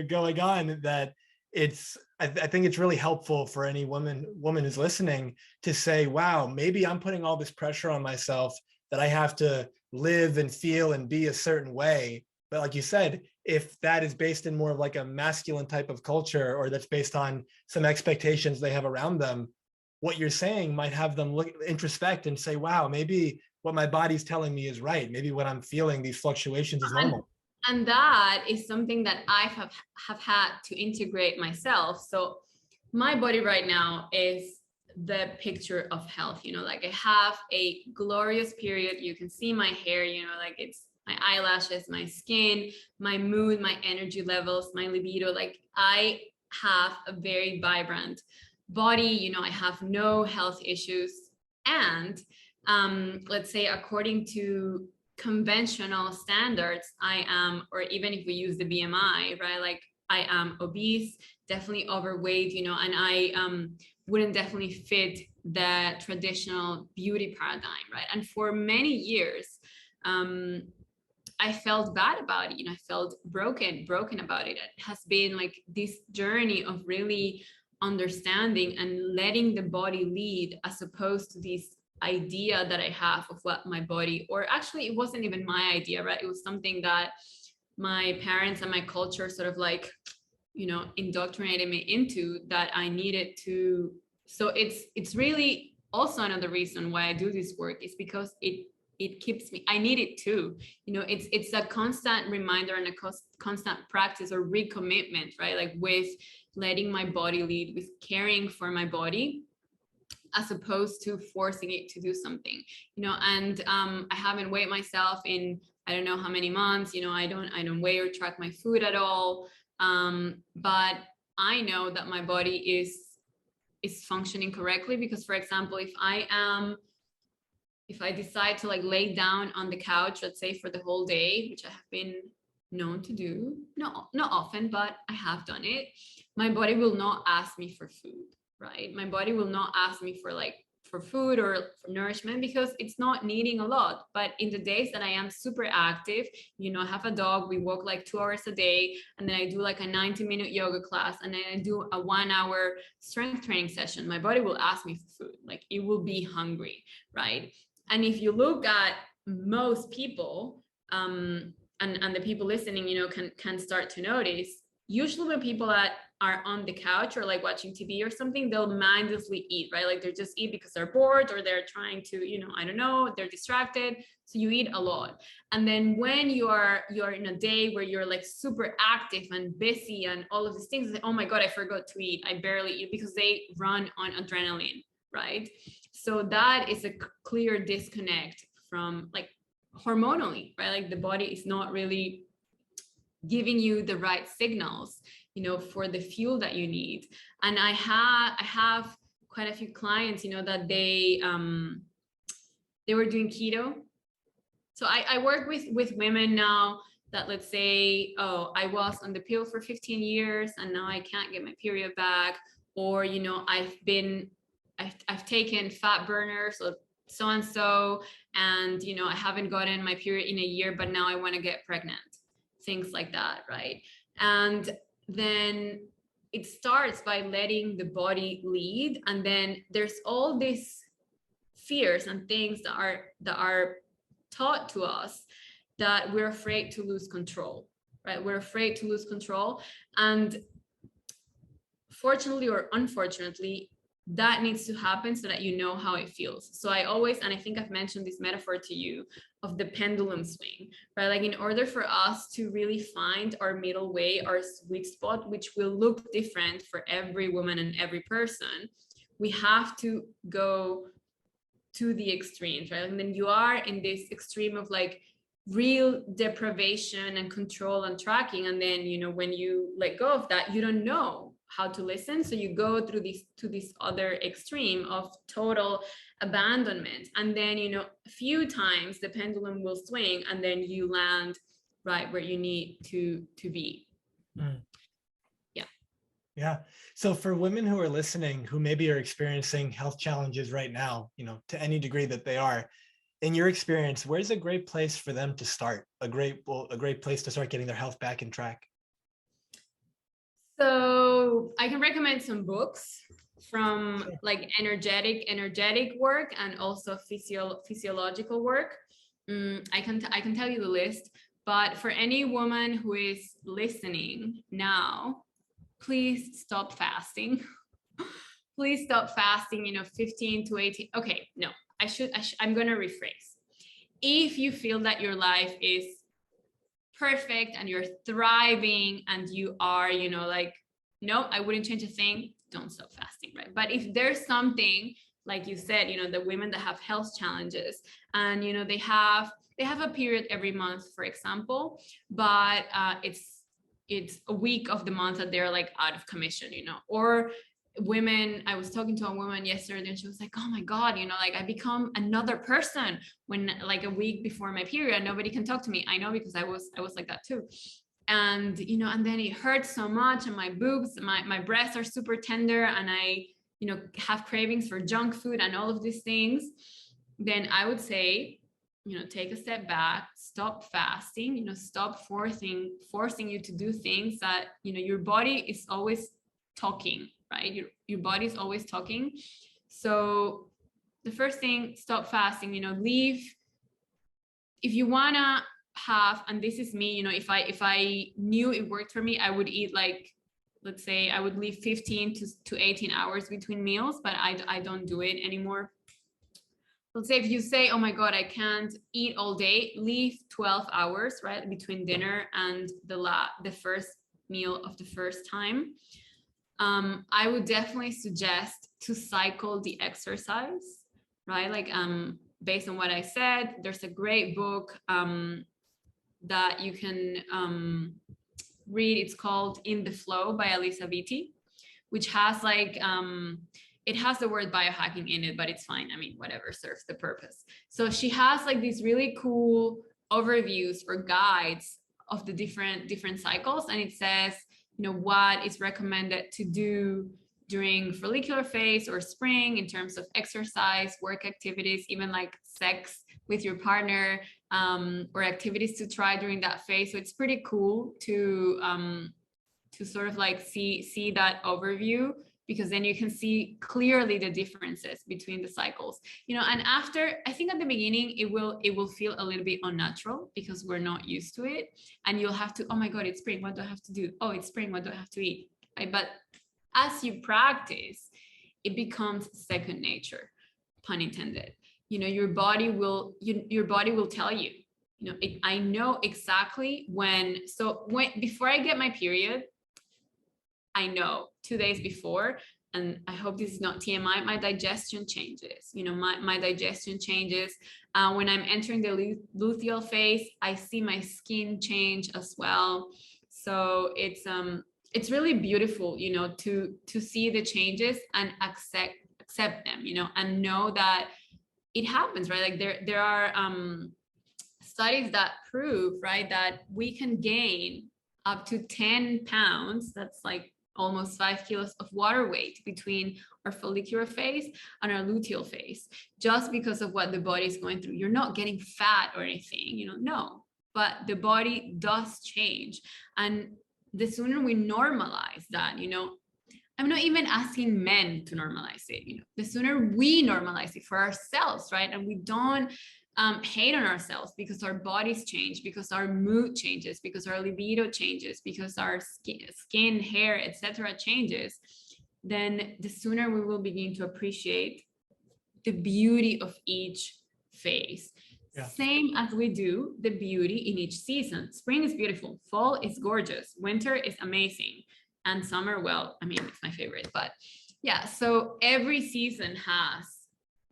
Speaker 1: going on that I think it's really helpful for any woman who's listening to say, wow, maybe I'm putting all this pressure on myself that I have to live and feel and be a certain way. But like you said, if that is based in more of like a masculine type of culture, or that's based on some expectations they have around them, what you're saying might have them look, introspect, and say, wow, maybe what my body's telling me is right. Maybe what I'm feeling, these fluctuations, is normal.
Speaker 2: And that is something that I have had to integrate myself. So my body right now is the picture of health, like I have a glorious period. You can see my hair, like it's my eyelashes, my skin, my mood, my energy levels, my libido. Like I have a very vibrant body, I have no health issues. And let's say according to conventional standards, I am, or even if we use the BMI, right? Like I am obese, definitely overweight, and I wouldn't definitely fit the traditional beauty paradigm, right? And for many years, I felt bad about it. I felt broken about it. It has been like this journey of really understanding and letting the body lead, as opposed to this idea that I have of what my body, or actually it wasn't even my idea, right? It was something that my parents and my culture sort of like, indoctrinated me into, that I needed to. So it's really also another reason why I do this work, is because it keeps me, I need it too. It's a constant reminder and a constant practice or recommitment, right? Like with letting my body lead, with caring for my body, as opposed to forcing it to do something, and I haven't weighed myself in, I don't know how many months, I don't weigh or track my food at all. But I know that my body is functioning correctly, because for example, if I decide to like lay down on the couch, let's say for the whole day, which I have been known to do, not often, but I have done it, my body will not ask me for food, right? My body will not ask me for food or for nourishment, because it's not needing a lot. But in the days that I am super active, I have a dog, we walk like 2 hours a day, and then I do like a 90-minute yoga class, and then I do a 1-hour strength training session, my body will ask me for food. Like it will be hungry, right? And if you look at most people, and the people listening, can start to notice, usually when people that are on the couch or like watching TV or something, they'll mindlessly eat, right? Like they just eat because they're bored, or they're trying to, I don't know, they're distracted. So you eat a lot. And then when you're in a day where you're like super active and busy and all of these things, like, oh my God, I forgot to eat. I barely eat, because they run on adrenaline, right? So that is a clear disconnect from like hormonally, right? Like the body is not really giving you the right signals, for the fuel that you need. And I have quite a few clients, that they were doing keto, So I work with women now that, let's say, oh, I was on the pill for 15 years and now I can't get my period back, or I've taken fat burners or so and so, and I haven't gotten my period in a year, but now I want to get pregnant, things like that, right? And then it starts by letting the body lead, and then there's all these fears and things that are taught to us, that we're afraid to lose control, right? We're afraid to lose control, and fortunately or unfortunately, that needs to happen so that you know how it feels. So I always, and I think I've mentioned this metaphor to you, of the pendulum swing, right? Like, in order for us to really find our middle way, our sweet spot, which will look different for every woman and every person, we have to go to the extremes, right? And then you are in this extreme of like real deprivation and control and tracking, and then when you let go of that, you don't know how to listen, so you go through this other extreme of total abandonment, and then a few times the pendulum will swing, and then you land right where you need to be.
Speaker 1: Yeah. So for women who are listening, who maybe are experiencing health challenges right now, to any degree that they are, in your experience, where's a great place for them to start? A great place to start getting their health back in track?
Speaker 2: So I can recommend some books from like energetic work and also physiological work. I can tell you the list, but for any woman who is listening now, please stop fasting. Please stop fasting, 15 to 18. Okay, no, I'm going to rephrase. If you feel that your life is perfect and you're thriving and you are, like, no, I wouldn't change a thing, don't stop fasting, right? But if there's something, like you said, the women that have health challenges and, they have a period every month, for example, but it's a week of the month that they're like out of commission, or women, I was talking to a woman yesterday and she was like, oh my God, like I become another person when like a week before my period, nobody can talk to me. I know, because I was like that too. And, and then it hurts so much, and my boobs, my breasts are super tender, and I, have cravings for junk food and all of these things. Then I would say, take a step back, stop fasting, stop forcing you to do things that, your body is always talking, right? Your body is always talking. So the first thing, stop fasting, leave. If you want to have, and this is me, if I knew it worked for me, I would eat like, let's say I would leave 15 to 18 hours between meals, but I don't do it anymore. Let's say if you say, oh my God, I can't eat all day, leave 12 hours, right, between dinner and the first meal of the first time. I would definitely suggest to cycle the exercise, right? Like, based on what I said, there's a great book that you can read. It's called In the Flow by Alisa Vitti, which has like, it has the word biohacking in it, but it's fine. I mean, whatever serves the purpose. So she has like these really cool overviews or guides of the different cycles. And it says, what is recommended to do during follicular phase or spring in terms of exercise, work activities, even like sex with your partner, or activities to try during that phase. So it's pretty cool to sort of like see that overview, because then you can see clearly the differences between the cycles, and after, I think at the beginning it will feel a little bit unnatural because we're not used to it, and you'll have to, oh my God, it's spring, what do I have to do? Oh, it's spring, what do I have to eat? Right? But as you practice, it becomes second nature, pun intended. Your body will tell you, I know exactly when, before I get my period, I know 2 days before, and I hope this is not TMI, my digestion changes. My digestion changes. When I'm entering the luteal phase, I see my skin change as well. So it's really beautiful, to see the changes and accept them, and know that it happens, right? Like there are studies that prove, right, that we can gain up to 10 pounds, that's like almost 5 kilos of water weight between our follicular phase and our luteal phase, just because of what the body is going through. You're not getting fat or anything, no, but the body does change. And the sooner we normalize that, I'm not even asking men to normalize it, the sooner we normalize it for ourselves, right? And we don't hate on ourselves because our bodies change, because our mood changes, because our libido changes, because our skin, hair, etc. changes, then the sooner we will begin to appreciate the beauty of each phase. Yeah. Same as we do the beauty in each season. Spring is beautiful, fall is gorgeous, winter is amazing, and summer, well, I mean, it's my favorite, but yeah, so every season has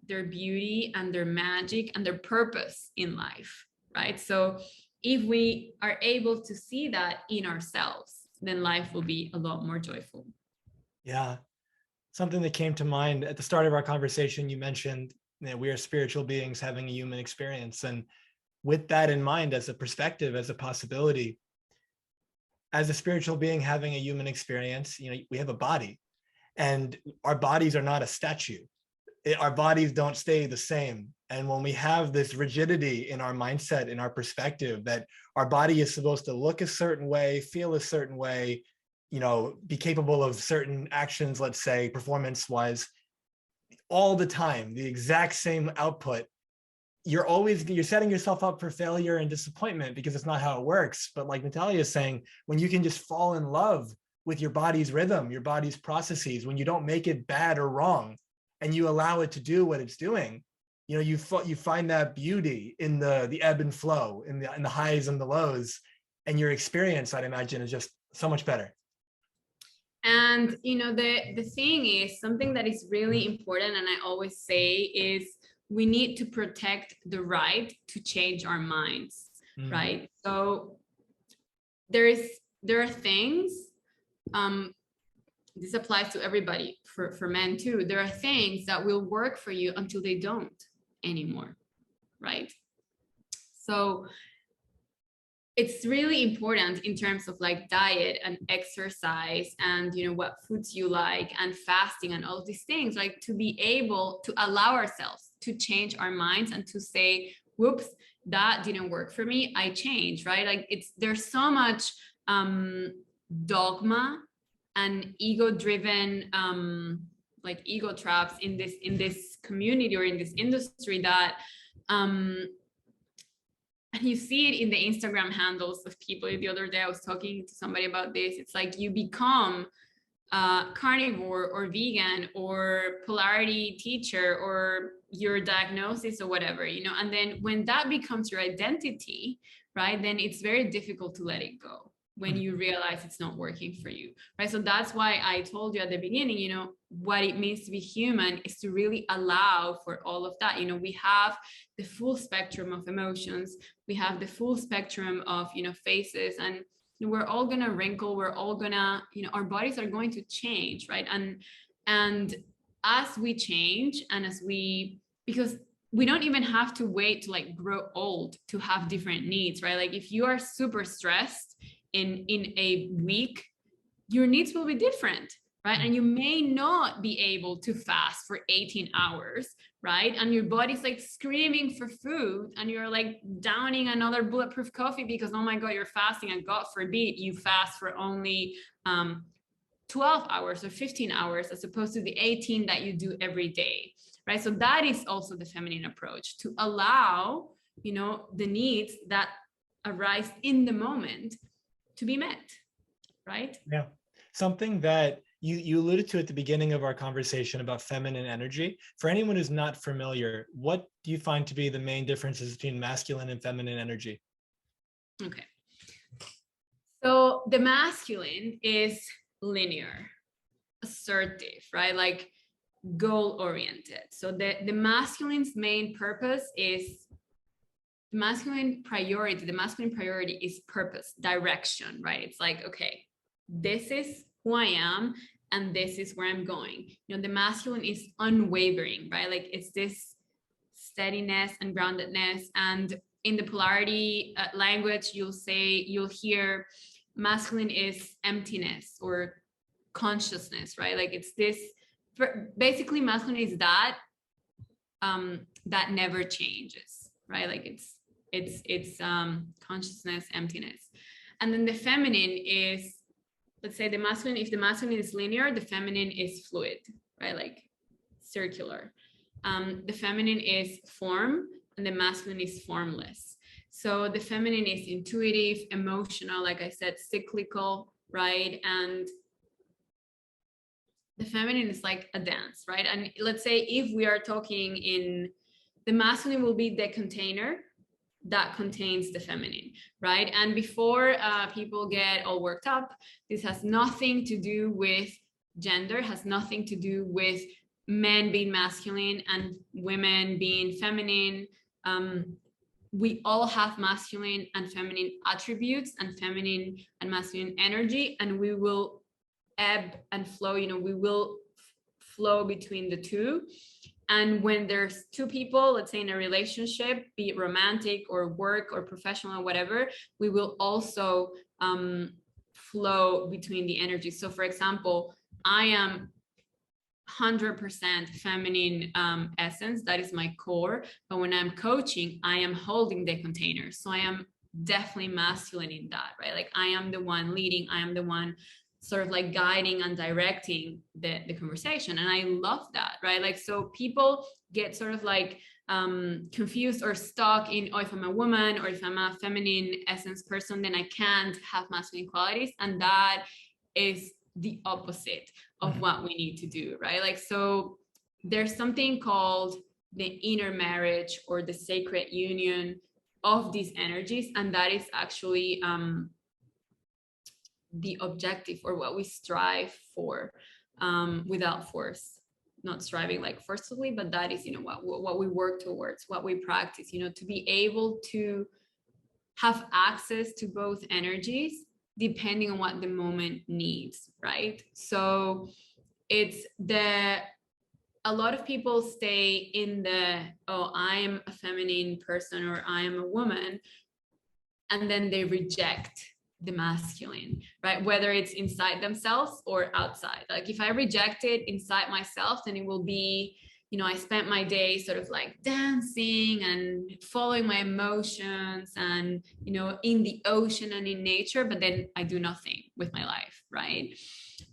Speaker 2: their beauty and their magic and their purpose in life, right? So if we are able to see that in ourselves, then life will be a lot more joyful.
Speaker 1: Yeah. Something that came to mind at the start of our conversation, you mentioned that we are spiritual beings having a human experience. And with that in mind, as a perspective, as a possibility, as a spiritual being having a human experience, we have a body, and our bodies are not a statue. Our bodies don't stay the same. And when we have this rigidity in our mindset, in our perspective, that our body is supposed to look a certain way, feel a certain way, be capable of certain actions, let's say performance-wise, all the time, the exact same output, you're setting yourself up for failure and disappointment, because it's not how it works. But like Natalia is saying, when you can just fall in love with your body's rhythm, your body's processes, when you don't make it bad or wrong, and you allow it to do what it's doing, you find that beauty in the ebb and flow, in the highs and the lows, and your experience, I'd imagine, is just so much better.
Speaker 2: And the thing is, something that is really important, and I always say, is we need to protect the right to change our minds, right? So there are things, this applies to everybody, for men too. There are things that will work for you until they don't anymore, right? So it's really important in terms of like diet and exercise and what foods you like and fasting and all these things, like to be able to allow ourselves to change our minds and to say, whoops, that didn't work for me, I change, right? Like there's so much dogma and ego-driven like ego traps in this community or in this industry that and you see it in the Instagram handles of people. The other day I was talking to somebody about this. It's like you become carnivore or vegan or polarity teacher or your diagnosis or whatever, and then when that becomes your identity, right, then it's very difficult to let it go when you realize it's not working for you, right? So that's why I told you at the beginning, what it means to be human is to really allow for all of that. We have the full spectrum of emotions, we have the full spectrum of faces, and we're all gonna wrinkle, we're all gonna, our bodies are going to change, right? And as we change, and because we don't even have to wait to like grow old to have different needs, right? Like if you are super stressed in a week, your needs will be different, right? And you may not be able to fast for 18 hours, right? And your body's like screaming for food, and you're like downing another bulletproof coffee because, oh my God, you're fasting, and God forbid you fast for only 12 hours or 15 hours as opposed to the 18 that you do every day, right? So that is also the feminine approach, to allow, the needs that arise in the moment to be met, right?
Speaker 1: Yeah. Something that you alluded to at the beginning of our conversation about feminine energy. For anyone who's not familiar, what do you find to be the main differences between masculine and feminine energy?
Speaker 2: Okay. So the masculine is linear, assertive, right? Like goal-oriented. So the masculine's main purpose is the masculine priority is purpose, direction, right? It's like, okay, this is who I am and this is where I'm going. The masculine is unwavering, right? Like it's this steadiness and groundedness, and in the polarity language, you'll hear masculine is emptiness or consciousness, right? Like it's this, basically masculine is that that never changes, right? Like it's consciousness, emptiness. And then the feminine is, let's say the masculine, if the masculine is linear, the feminine is fluid, right? Like circular. The feminine is form and the masculine is formless. So the feminine is intuitive, emotional, like I said, cyclical, right? And the feminine is like a dance, right? And let's say if we are talking in, the masculine will be the container that contains the feminine, right? And before people get all worked up, this has nothing to do with gender, has nothing to do with men being masculine and women being feminine. We all have masculine and feminine attributes and feminine and masculine energy, and we will ebb and flow, we will flow between the two. And when there's two people, let's say in a relationship, be it romantic or work or professional or whatever, we will also flow between the energies. So for example, I am 100% feminine essence, that is my core. But when I'm coaching, I am holding the container. So I am definitely masculine in that, right? Like I am the one leading, I am the one sort of like guiding and directing the conversation. And I love that, right? Like, so people get sort of like confused or stuck in, oh, if I'm a woman or if I'm a feminine essence person, then I can't have masculine qualities. And that is the opposite of what we need to do, right? Like, so there's something called the inner marriage or the sacred union of these energies. And that is actually the objective, or what we strive for, without force, not striving like forcefully, but that is, what we work towards, what we practice, to be able to have access to both energies depending on what the moment needs, right? So it's a lot of people stay in the, oh, I'm a feminine person or I am a woman, and then they reject the masculine, right? Whether it's inside themselves or outside. Like if I reject it inside myself, then it will be, I spent my day sort of like dancing and following my emotions and, in the ocean and in nature, but then I do nothing with my life, right?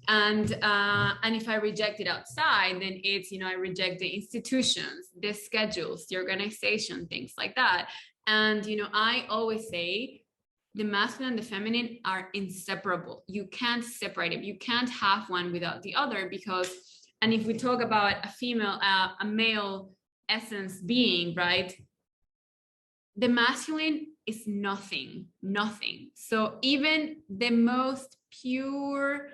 Speaker 2: And if I reject it outside, then it's, I reject the institutions, the schedules, the organization, things like that. And, I always say, the masculine and the feminine are inseparable. You can't separate them. You can't have one without the other, because, and if we talk about a female, a male essence being, right? The masculine is nothing. So even the most pure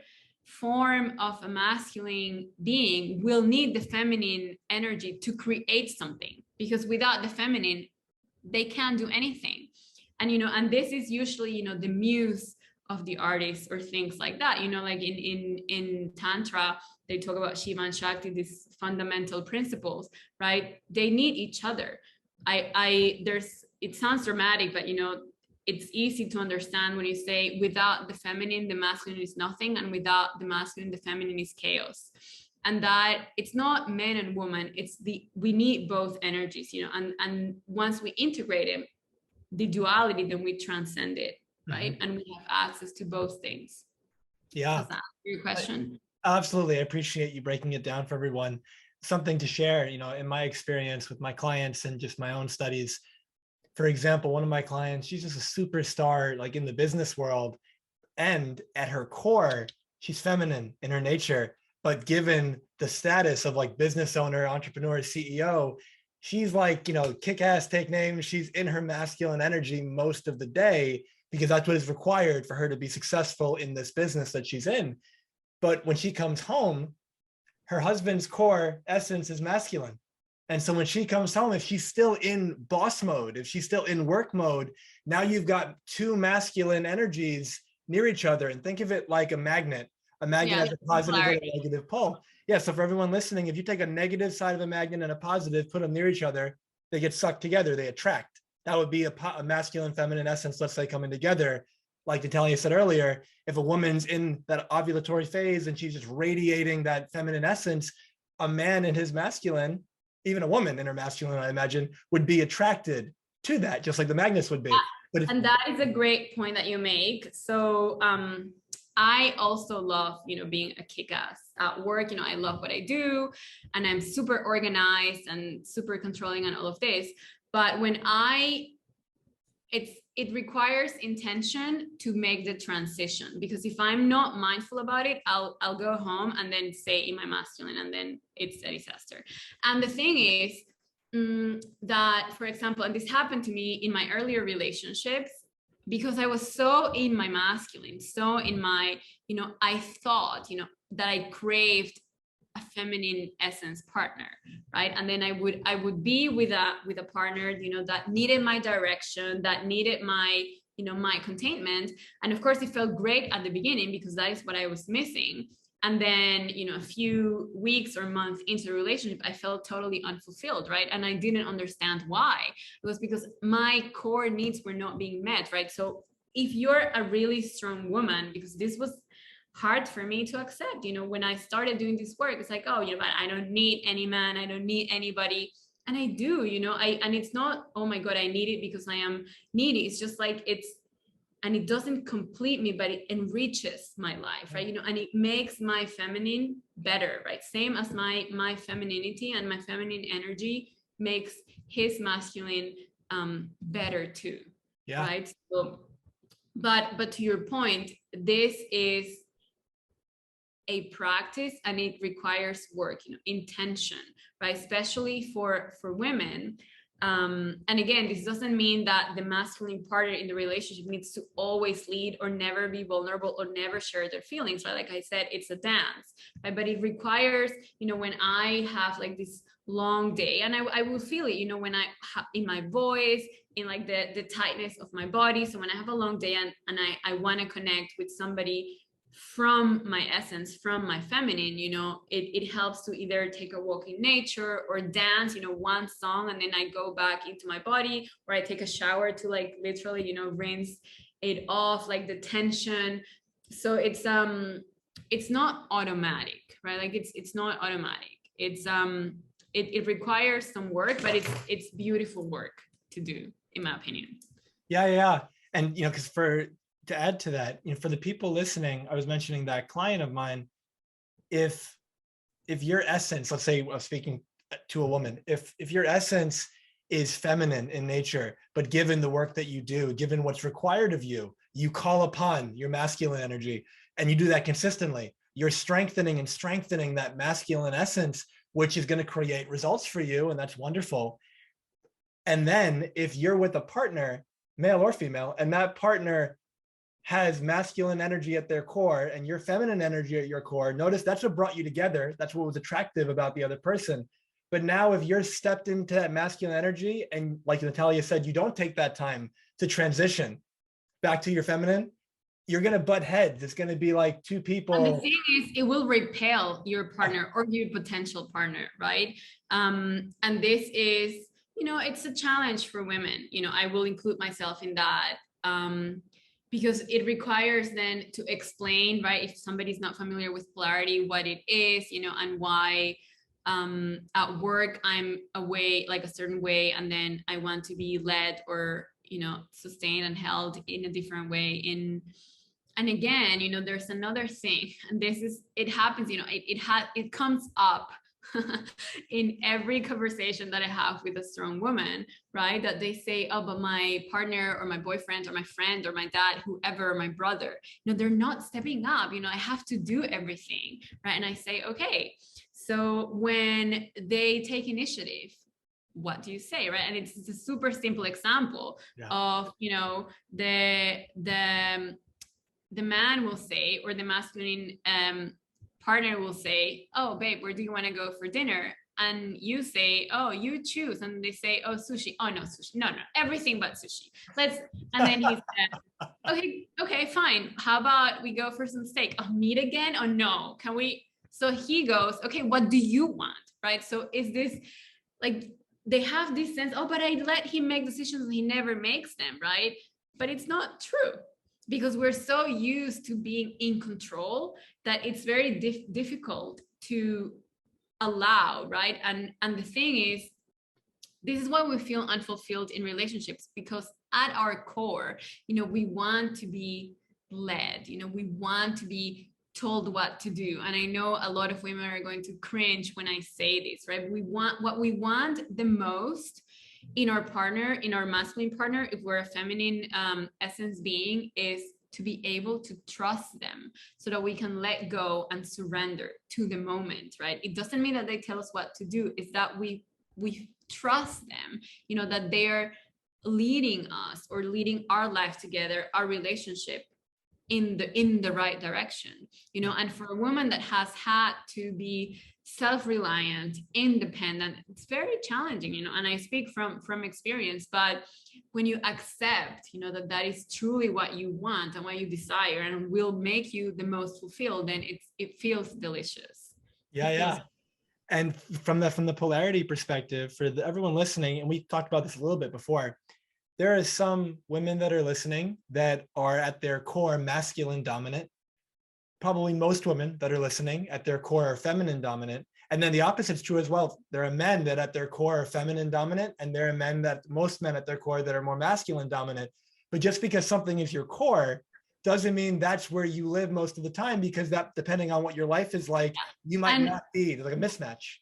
Speaker 2: form of a masculine being will need the feminine energy to create something, because without the feminine, they can't do anything. And, and this is usually, the muse of the artist or things like that, like in Tantra, they talk about Shiva and Shakti, these fundamental principles, right? They need each other. It sounds dramatic, but, it's easy to understand when you say without the feminine, the masculine is nothing. And without the masculine, the feminine is chaos. And that it's not men and women, we need both energies, and once we integrate it, the duality, then we transcend it, right? And we have access to both things.
Speaker 1: Yeah.
Speaker 2: Does that answer your question?
Speaker 1: Absolutely. I appreciate you breaking it down for everyone. Something to share, in my experience with my clients and just my own studies. For example, one of my clients, she's just a superstar, like in the business world. And at her core, she's feminine in her nature, but given the status of like business owner, entrepreneur, CEO, she's like, kick ass, take names. She's in her masculine energy most of the day, because that's what is required for her to be successful in this business that she's in. But when she comes home, her husband's core essence is masculine. And so when she comes home, if she's still in boss mode, if she's still in work mode, now you've got two masculine energies near each other. And think of it like a magnet. A magnet has a positive and a negative pole. Yeah, so for everyone listening, if you take a negative side of a magnet and a positive, put them near each other, they get sucked together, they attract. that would be a masculine, feminine essence, let's say, coming together. Like Natalia said earlier, if a woman's in that ovulatory phase and she's just radiating that feminine essence, a man in his masculine, even a woman in her masculine, I imagine, would be attracted to that, just like the magnets would be. But
Speaker 2: and that is a great point that you make. So I also love, being a kick-ass at work. I love what I do, and I'm super organized and super controlling on all of this. But when it requires intention to make the transition, because if I'm not mindful about it, I'll go home and then stay in my masculine, and then it's a disaster. And the thing is that, for example, and this happened to me in my earlier relationships, because I was so in my masculine, so in my, I thought, that I craved a feminine essence partner, right? And then I would be with a partner, that needed my direction, that needed my, my containment. And of course, it felt great at the beginning because that is what I was missing. And then, a few weeks or months into the relationship, I felt totally unfulfilled, right? And I didn't understand why. It was because my core needs were not being met, right? So if you're a really strong woman, because this was hard for me to accept, when I started doing this work, it's like, oh, but I don't need any man, I don't need anybody. And I do, and it's not, oh my God, I need it because I am needy. It's just like, and it doesn't complete me, but it enriches my life, right? And it makes my feminine better, right? Same as my femininity and my feminine energy makes his masculine better too, right? So, but to your point, this is a practice, and it requires work, intention, right? Especially for women. And again, this doesn't mean that the masculine partner in the relationship needs to always lead or never be vulnerable or never share their feelings, right? Like I said, it's a dance, right? But it requires, when I have like this long day, and I will feel it, when in my voice, in like the tightness of my body. So when I have a long day and I want to connect with somebody from my essence, from my feminine, it helps to either take a walk in nature or dance, one song, and then I go back into my body, or I take a shower to like literally, rinse it off, like the tension. So it's not automatic, right? Like it's not automatic. It's it requires some work, but it's beautiful work to do, in my opinion.
Speaker 1: Yeah. And because to add to that, for the people listening, I was mentioning that client of mine, if your essence, let's say I'm speaking to a woman, if your essence is feminine in nature, but given the work that you do, given what's required of you, you call upon your masculine energy and you do that consistently, you're strengthening that masculine essence, which is going to create results for you. And that's wonderful. And then if you're with a partner, male or female, and that partner has masculine energy at their core and your feminine energy at your core, notice that's what brought you together. That's what was attractive about the other person. But now if you're stepped into that masculine energy, and like Natalia said, you don't take that time to transition back to your feminine, you're going to butt heads. It's going to be like two people.
Speaker 2: And the thing is, it will repel your partner or your potential partner, right? And this is, it's a challenge for women. I will include myself in that. Because it requires then to explain, right? If somebody's not familiar with polarity, what it is, and why at work I'm away like a certain way, and then I want to be led or, sustained and held in a different way. And again, there's another thing, and it happens, it comes up in every conversation that I have with a strong woman, right? That they say, oh, but my partner or my boyfriend or my friend or my dad, whoever, or my brother, they're not stepping up. I have to do everything, right? And I say, okay, so when they take initiative, what do you say, right? And it's a super simple example of, the man will say, or the masculine partner will say, oh babe, where do you want to go for dinner? And you say, oh, you choose. And they say, oh, sushi. Oh no, sushi. No, everything but sushi. And then he said, okay, fine. How about we go for some steak? Oh, meat again? Oh no, can we? So he goes, okay, what do you want? Right? So is this like, they have this sense, oh, but I let him make decisions and he never makes them, right? But it's not true, because we're so used to being in control that it's very difficult to allow, right? And the thing is, this is why we feel unfulfilled in relationships, because at our core, we want to be led, we want to be told what to do. And I know a lot of women are going to cringe when I say this, right? What we want the most in our partner, in our masculine partner, if we're a feminine essence being, is to be able to trust them so that we can let go and surrender to the moment, right? It doesn't mean that they tell us what to do. It's that we trust them, that they're leading us or leading our life together, our relationship in the right direction, and for a woman that has had to be self-reliant, independent, it's very challenging, and I speak from experience. But when you accept, that is truly what you want and what you desire and will make you the most fulfilled, then it feels delicious.
Speaker 1: Yeah. And from the polarity perspective, for everyone listening, and we talked about this a little bit before, there are some women that are listening that are at their core masculine dominant. Probably most women that are listening at their core are feminine dominant. And then the opposite is true as well. There are men that at their core are feminine dominant, and there are most men at their core that are more masculine dominant. But just because something is your core doesn't mean that's where you live most of the time, because that, depending on what your life is like, you might not be. There's like a mismatch.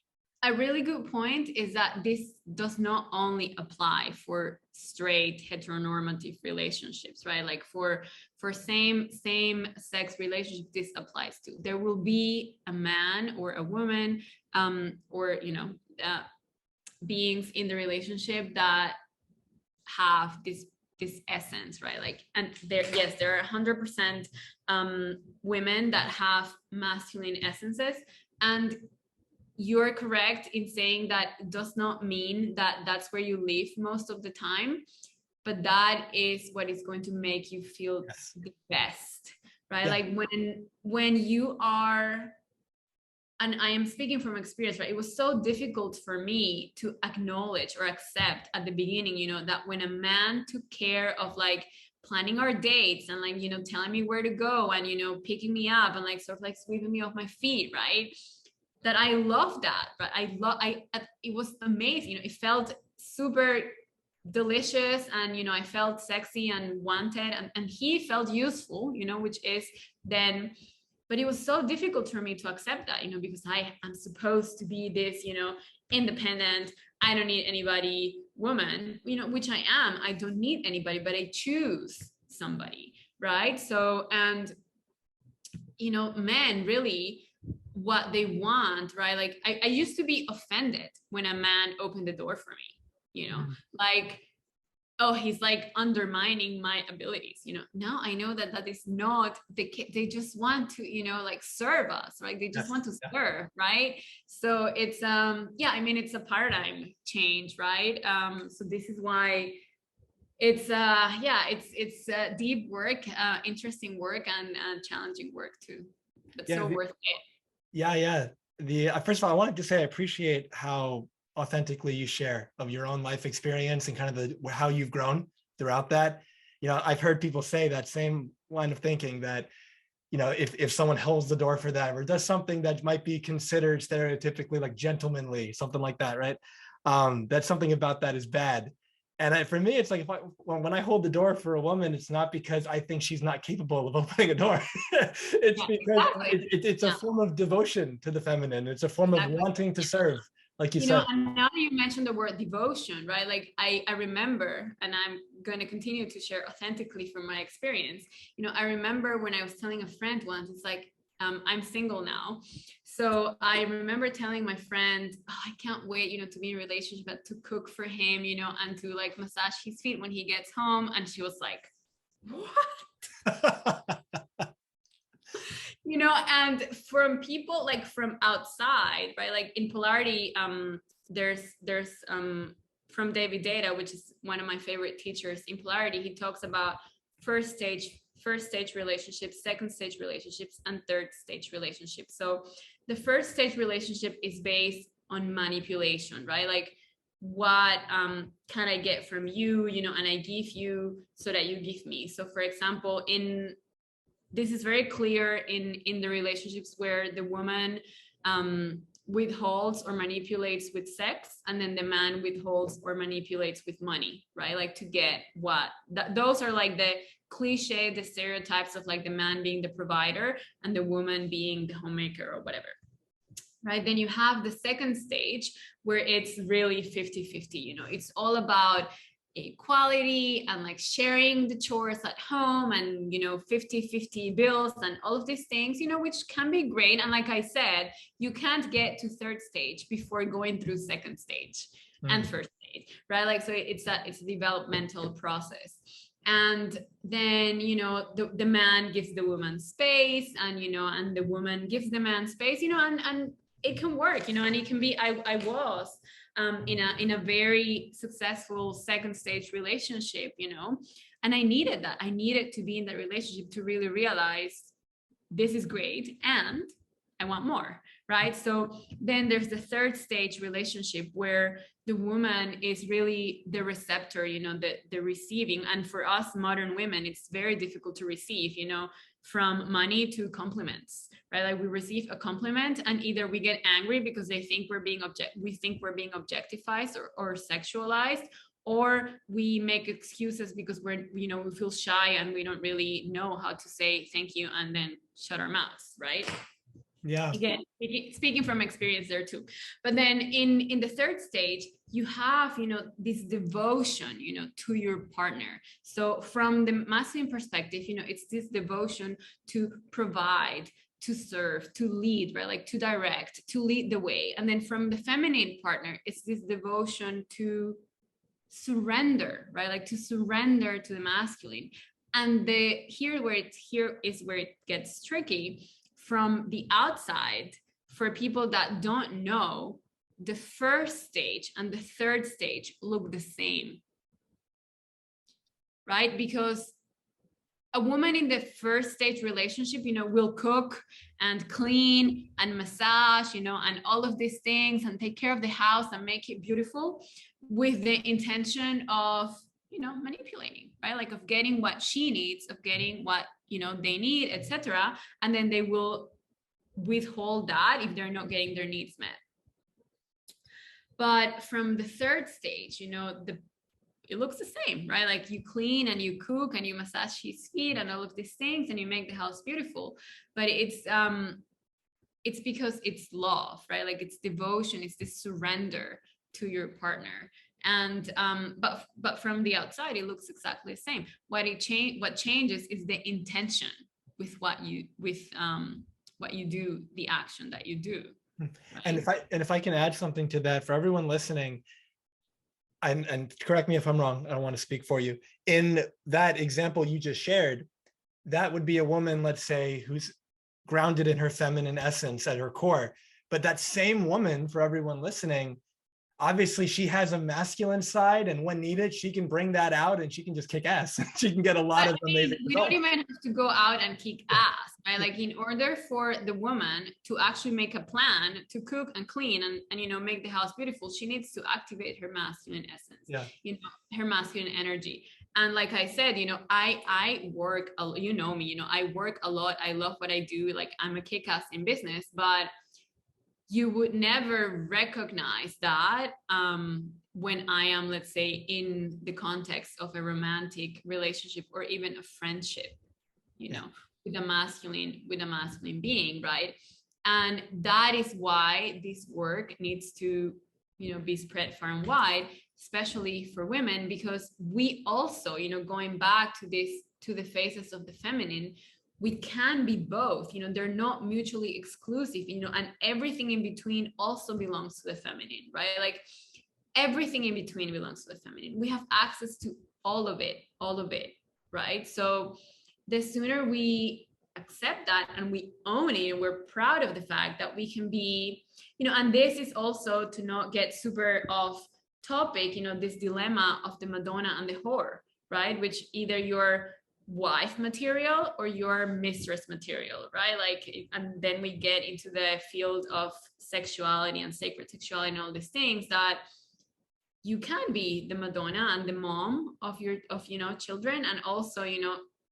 Speaker 2: A really good point is that this does not only apply for straight heteronormative relationships, right? Like for same sex relationships, this applies to. There will be a man or a woman, or beings in the relationship that have this essence, right? Like, and there are 100% women that have masculine essences, and you're correct in saying that does not mean that that's where you live most of the time, but that is what is going to make you feel the best, right? Yeah. Like when you are, and I am speaking from experience, right? It was so difficult for me to acknowledge or accept at the beginning, that when a man took care of like planning our dates and like, telling me where to go and, picking me up and like sort of like sweeping me off my feet, right? That I love that, but it was amazing. It felt super delicious, and I felt sexy and wanted, and he felt useful, which is then, but it was so difficult for me to accept that, because I'm supposed to be this, independent, I don't need anybody woman, which I am. I don't need anybody, but I choose somebody, right? So, and men really, what they want, right? Like I used to be offended when a man opened the door for me, like, oh, he's like undermining my abilities, now I know that is not they just want to, like serve us, right? They just want to serve, right? So it's it's a paradigm change, right? So this is why it's it's deep work, interesting work, and challenging work too, but so worth it.
Speaker 1: Yeah. First of all, I wanted to say I appreciate how authentically you share of your own life experience and kind of how you've grown throughout that. I've heard people say that same line of thinking, that, if someone holds the door for them or does something that might be considered stereotypically like gentlemanly, something like that, right? That something about that is bad. And for me, it's like when I hold the door for a woman, it's not because I think she's not capable of opening a door. It's because it's a form of devotion to the feminine. It's a form of wanting to serve, like you said.
Speaker 2: And now that you mentioned the word devotion, right? Like I remember, and I'm going to continue to share authentically from my experience. I remember when I was telling a friend once, it's like, I'm single now. So I remember telling my friend, oh, I can't wait, to be in a relationship, but to cook for him, and to like massage his feet when he gets home. And she was like, what? And from people like from outside, right? Like in polarity, there's from David Data, which is one of my favorite teachers in polarity, he talks about first stage relationships, second stage relationships, and third stage relationships. So the first stage relationship is based on manipulation, right? Like what can I get from you, and I give you so that you give me. So for example, this is very clear in the relationships where the woman withholds or manipulates with sex, and then the man withholds or manipulates with money, right? Like to get what those are like the cliche, the stereotypes of like the man being the provider and the woman being the homemaker or whatever, right? Then you have the second stage where it's really 50-50. It's all about equality and like sharing the chores at home and 50-50 bills and all of these things, which can be great. And like I said, you can't get to third stage before going through second stage and first stage, right? Like, so it's a developmental process. And then the man gives the woman space, and and the woman gives the man space, and it can work, and it can be. I was in a very successful second stage relationship, and I needed that. I needed to be in that relationship to really realize this is great and I want more, right? So then there's the third stage relationship where the woman is really the receptor, the receiving. And for us modern women, it's very difficult to receive, from money to compliments, right? Like we receive a compliment and either we get angry because we think we're being objectified or sexualized, or we make excuses because we feel shy and we don't really know how to say thank you and then shut our mouths, right?
Speaker 1: Yeah.
Speaker 2: Again, speaking from experience there too. But then in the third stage, you have, this devotion, to your partner. So from the masculine perspective, it's this devotion to provide, to serve, to lead, right? Like to direct, to lead the way. And then from the feminine partner, it's this devotion to surrender, right? Like to surrender to the masculine. And here is where it gets tricky. From the outside, for people that don't know, the first stage and the third stage look the same, right? Because a woman in the first stage relationship, will cook and clean and massage, and all of these things, and take care of the house and make it beautiful with the intention of, manipulating, right? Like of getting what she needs, of getting what, they need, etc. And then they will withhold that if they're not getting their needs met. But from the third stage, it looks the same, right? Like you clean and you cook and you massage his feet and all of these things and you make the house beautiful. But it's because it's love, right? Like it's devotion, it's this surrender to your partner. And but from the outside, it looks exactly the same. What changes is the intention with what you do, the action that you do. Right?
Speaker 1: And if I can add something to that for everyone listening, and correct me if I'm wrong, I don't want to speak for you. In that example you just shared, that would be a woman, let's say, who's grounded in her feminine essence at her core. But that same woman, for everyone listening, obviously she has a masculine side, and when needed, she can bring that out and she can just kick ass. She can get a lot of amazing
Speaker 2: results. We don't even have to go out and kick ass, right? Like in order for the woman to actually make a plan to cook and clean and make the house beautiful, she needs to activate her masculine essence, her masculine energy. And like I said, I work, me, I work a lot. I love what I do. Like I'm a kick-ass in business, but you would never recognize that when I am, let's say, in the context of a romantic relationship or even a friendship, with a masculine being, right? And that is why this work needs to, be spread far and wide, especially for women, because we also, going back to the phases of the feminine, we can be both, they're not mutually exclusive, and everything in between also belongs to the feminine, right? Like everything in between belongs to the feminine. We have access to all of it, right? So the sooner we accept that and we own it, and we're proud of the fact that we can be, and this is also to not get super off topic, this dilemma of the Madonna and the whore, right? Which either you're wife material or your mistress material, right? Like, and then we get into the field of sexuality and sacred sexuality and all these things that you can be the Madonna and the mom of children, and also,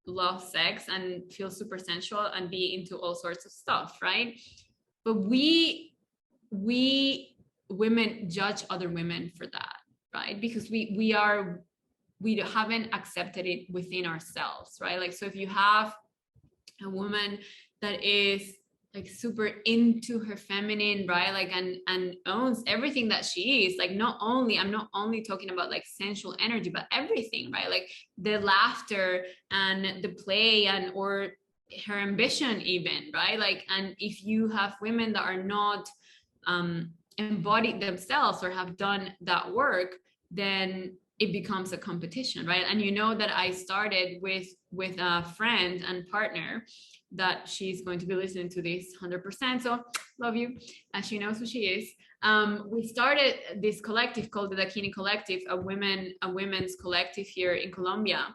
Speaker 2: love sex and feel super sensual and be into all sorts of stuff, right? But we women judge other women for that, right? Because we haven't accepted it within ourselves, right? Like, so if you have a woman that is like super into her feminine, right? Like, and owns everything that she is, like, I'm not only talking about like sensual energy, but everything, right? Like the laughter and the play, and or her ambition even, right? Like, and if you have women that are not embodied themselves or have done that work, then it becomes a competition, right? And you know that I started with a friend and partner that she's going to be listening to this 100%. So love you, and she knows who she is. We started this collective called the Dakini Collective, a women's collective here in Colombia,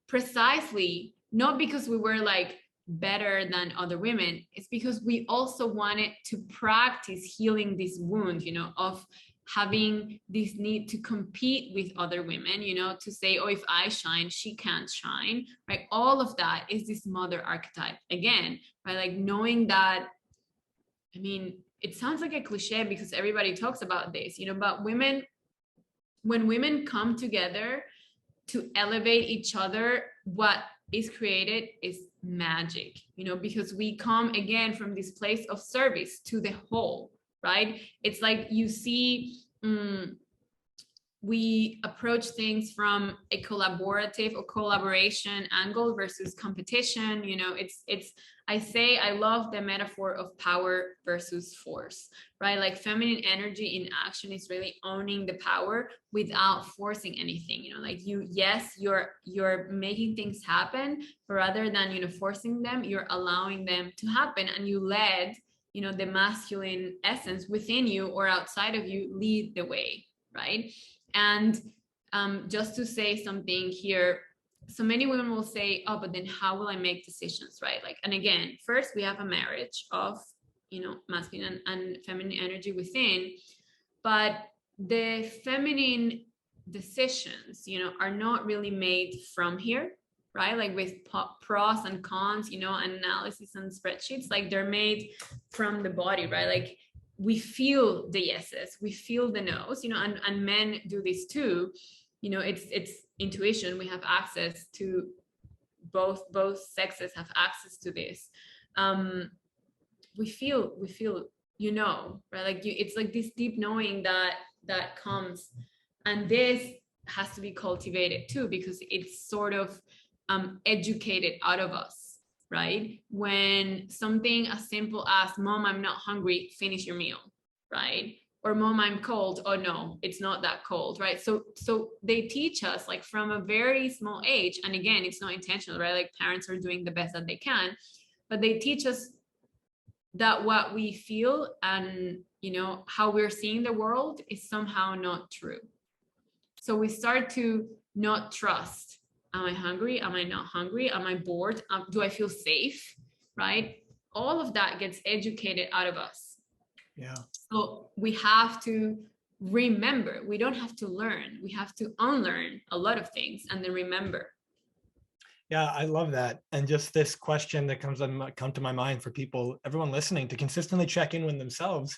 Speaker 2: precisely not because we were like better than other women. It's because we also wanted to practice healing this wound, of having this need to compete with other women, to say, oh, if I shine, she can't shine, right? All of that is this mother archetype again, right? Like knowing that, I mean, it sounds like a cliche because everybody talks about this, but when women come together to elevate each other, what is created is magic, because we come again from this place of service to the whole, right? It's like you see, we approach things from a collaborative or collaboration angle versus competition. I love the metaphor of power versus force, right? Like feminine energy in action is really owning the power without forcing anything, like you're making things happen, but rather than, forcing them, you're allowing them to happen, and you let, the masculine essence within you or outside of you lead the way, right? And just to say something here, so many women will say, oh, but then how will I make decisions, right? Like, and again, first we have a marriage of, masculine and feminine energy within, but the feminine decisions, are not really made from here, right? Like with pros and cons, analysis and spreadsheets, like they're made from the body, right? Like we feel the yeses, we feel the nos, and men do this too. It's intuition. We have access to both sexes have access to this. We feel, right? Like it's like this deep knowing that comes, and this has to be cultivated too, because it's sort of educated out of us. Right? When something as simple as, mom, I'm not hungry, finish your meal, right? Or mom, I'm cold, oh no, it's not that cold, right? So they teach us like from a very small age, and again, it's not intentional, right? Like parents are doing the best that they can, but they teach us that what we feel and, how we're seeing the world is somehow not true. So we start to not trust. Am I hungry? Am I not hungry? Am I bored? Do I feel safe? Right? All of that gets educated out of us.
Speaker 1: Yeah.
Speaker 2: So we have to remember. We don't have to learn. We have to unlearn a lot of things and then remember.
Speaker 1: Yeah, I love that. And just this question that come to my mind for people, everyone listening, to consistently check in with themselves.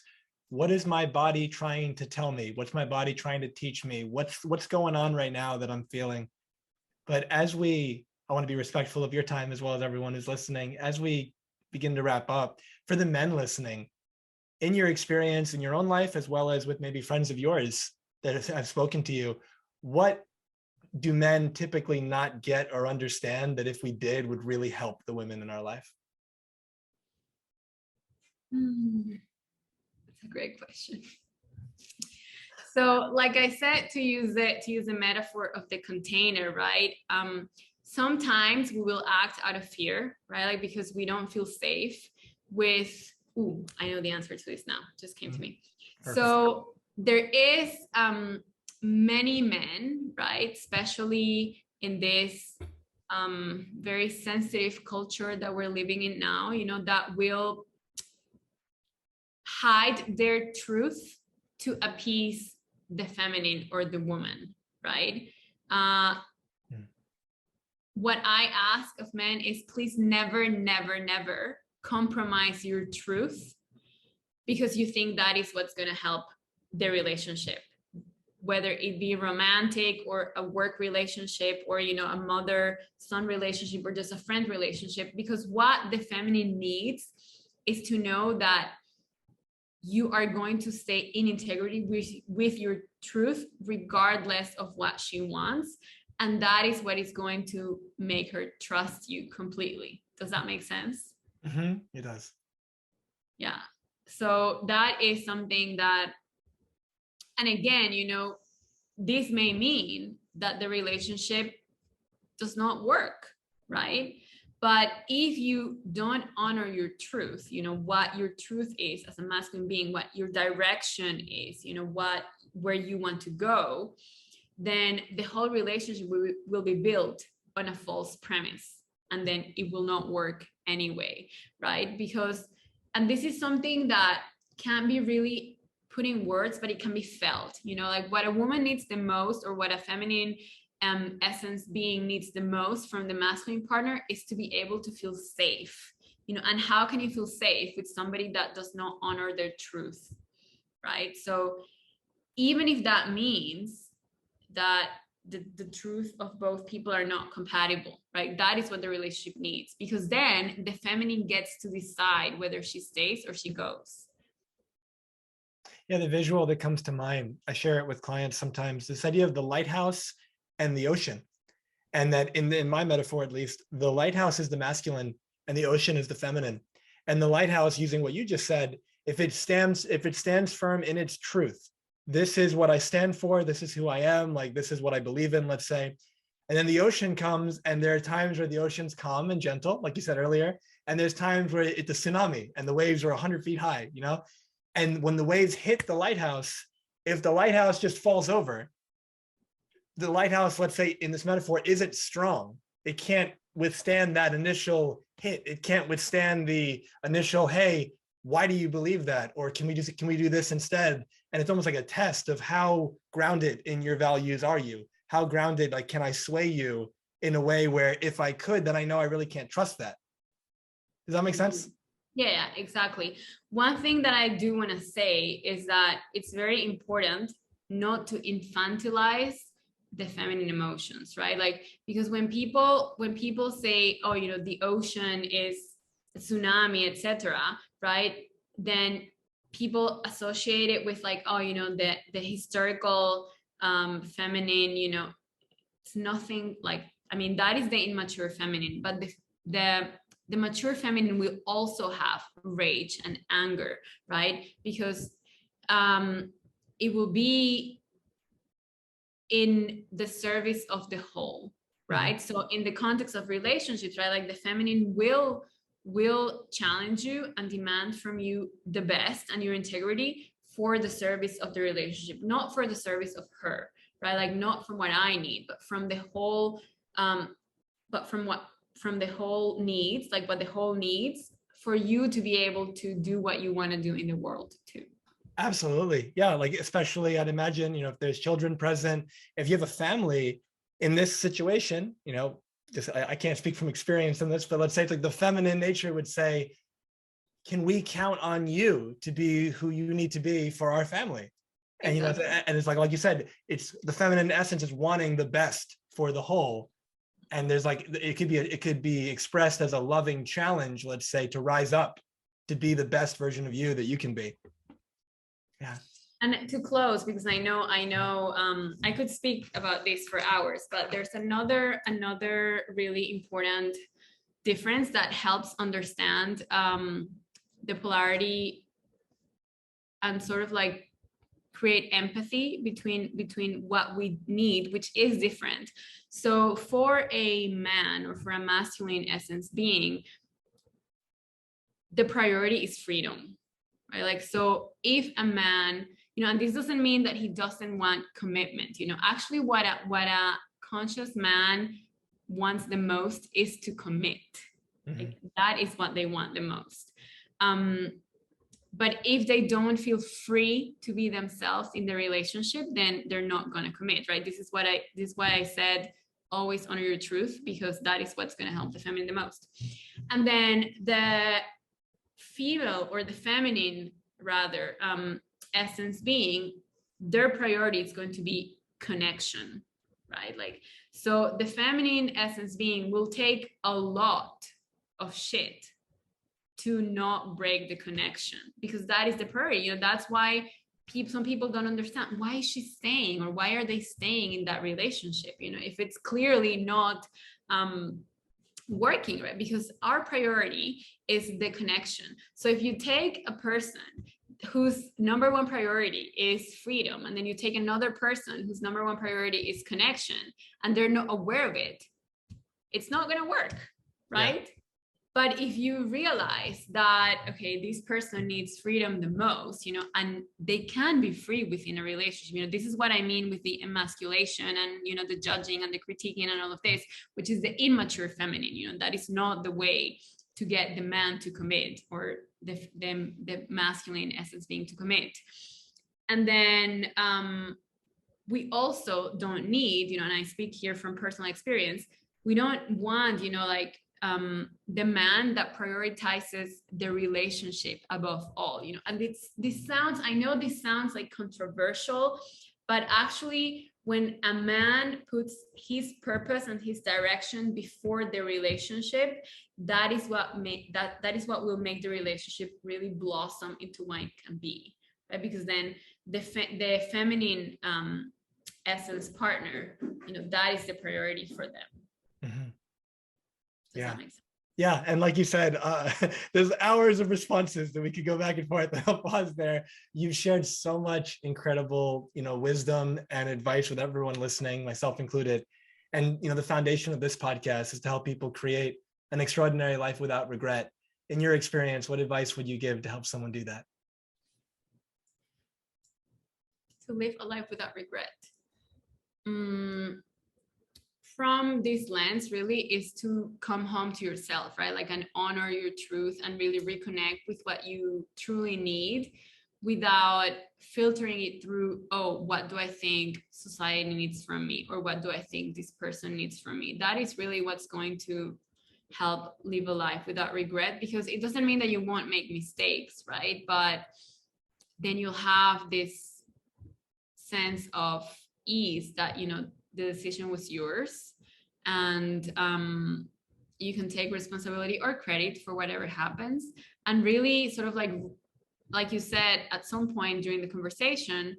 Speaker 1: What is my body trying to tell me? What's my body trying to teach me? What's going on right now that I'm feeling? But I want to be respectful of your time as well as everyone who's listening. As we begin to wrap up, for the men listening, in your experience in your own life, as well as with maybe friends of yours that have spoken to you, what do men typically not get or understand that if we did would really help the women in our life?
Speaker 2: That's a great question. So like I said, to use a metaphor of the container, right? Sometimes we will act out of fear, right? Like because we don't feel safe with, I know the answer to this now, just came to me. Perfect. So there is many men, right? Especially in this very sensitive culture that we're living in now, that will hide their truth to appease the feminine or the woman, right? What I ask of men is please never, never, never compromise your truth because you think that is what's going to help the relationship, whether it be romantic or a work relationship or, you know, a mother-son relationship or just a friend relationship. Because what the feminine needs is to know that you are going to stay in integrity with your truth, regardless of what she wants. And that is what is going to make her trust you completely. Does that make sense?
Speaker 1: Mm-hmm. It does.
Speaker 2: Yeah. So that is something that, and again, you know, this may mean that the relationship does not work, right? But if you don't honor your truth, you know, what your truth is as a masculine being, what your direction is, you know, where you want to go, then the whole relationship will be built on a false premise, and then it will not work anyway, right? Because, and this is something that can be really put in words, but it can be felt, you know, like what a woman needs the most, or what a feminine essence being needs the most from the masculine partner, is to be able to feel safe, you know. And how can you feel safe with somebody that does not honor their truth, right? So even if that means that the truth of both people are not compatible, right? That is what the relationship needs, because then the feminine gets to decide whether she stays or she goes.
Speaker 1: Yeah, the visual that comes to mind, I share it with clients sometimes, this idea of the lighthouse and the ocean. And that in my metaphor, at least, the lighthouse is the masculine and the ocean is the feminine. And the lighthouse, using what you just said, if it stands firm in its truth, this is what I stand for, this is who I am, like this is what I believe in, let's say. And then the ocean comes, and there are times where the ocean's calm and gentle, like you said earlier, and there's times where it's a tsunami and the waves are 100 feet high, you know? And when the waves hit the lighthouse, if the lighthouse just falls over, the lighthouse, let's say in this metaphor, isn't strong. It can't withstand that initial hit. It can't withstand the initial, hey, why do you believe that? Or can we do this instead? And it's almost like a test of how grounded in your values are you? How grounded, like, can I sway you in a way where if I could, then I know I really can't trust that. Does that make sense?
Speaker 2: Yeah, exactly. One thing that I do want to say is that it's very important not to infantilize the feminine emotions, right? Like, because when people say, oh, you know, the ocean is a tsunami, etc., right? Then people associate it with like, oh, you know, the historical feminine, you know, it's nothing like, I mean, that is the immature feminine, but the mature feminine will also have rage and anger, right? Because it will be in the service of the whole, right? Mm-hmm. So in the context of relationships, right, like the feminine will challenge you and demand from you the best and your integrity for the service of the relationship, not for the service of her, right? Like not from what I need, but from the whole, from the whole needs, like what the whole needs for you to be able to do what you want to do in the world too.
Speaker 1: Absolutely. Yeah. Like, especially I'd imagine, you know, if there's children present, if you have a family in this situation, you know, just, I can't speak from experience in this, but let's say it's like the feminine nature would say, can we count on you to be who you need to be for our family? And, exactly. You know, and it's like you said, it's the feminine essence is wanting the best for the whole. And there's like, it could be expressed as a loving challenge, let's say, to rise up, to be the best version of you that you can be. Yeah.
Speaker 2: And to close, because I know, I could speak about this for hours, but there's another really important difference that helps understand the polarity and sort of like create empathy between what we need, which is different. So for a man or for a masculine essence being, the priority is freedom, right? Like, so if a man, you know, and this doesn't mean that he doesn't want commitment, you know, actually what a conscious man wants the most is to commit. Mm-hmm. Like, that is what they want the most. But if they don't feel free to be themselves in the relationship, then they're not going to commit, right? This is why I said always honor your truth, because that is what's going to help the feminine the most. And then the female, or the feminine rather, essence being, their priority is going to be connection, right? Like, so the feminine essence being will take a lot of shit to not break the connection, because that is the priority. That's why some people don't understand, why is she staying, or why are they staying in that relationship, if it's clearly not working, right? Because our priority is the connection. So if you take a person whose number one priority is freedom, and then you take another person whose number one priority is connection, and they're not aware of it, it's not going to work, right? Yeah. But if you realize that, okay, this person needs freedom the most, and they can be free within a relationship, this is what I mean with the emasculation and, the judging and the critiquing and all of this, which is the immature feminine, that is not the way to get the man to commit, or the masculine essence being to commit. And then we also don't need, and I speak here from personal experience, we don't want, the man that prioritizes the relationship above all, and I know this sounds like controversial, but actually when a man puts his purpose and his direction before the relationship, that is what will make the relationship really blossom into what it can be, right? Because then the feminine essence partner, that is the priority for them.
Speaker 1: Mm-hmm.
Speaker 2: Does that make sense?
Speaker 1: Yeah. And like you said, there's hours of responses that we could go back and forth. I'll pause there. You've shared so much incredible, wisdom and advice with everyone listening, myself included. And, the foundation of this podcast is to help people create an extraordinary life without regret. In your experience, what advice would you give to help someone do that?
Speaker 2: To live a life without regret. From this lens really is to come home to yourself, right? Like, and honor your truth and really reconnect with what you truly need, without filtering it through, oh, what do I think society needs from me, or what do I think this person needs from me? That is really what's going to help live a life without regret, because it doesn't mean that you won't make mistakes, right? But then you'll have this sense of ease that, the decision was yours, and you can take responsibility or credit for whatever happens. And really sort of like you said at some point during the conversation,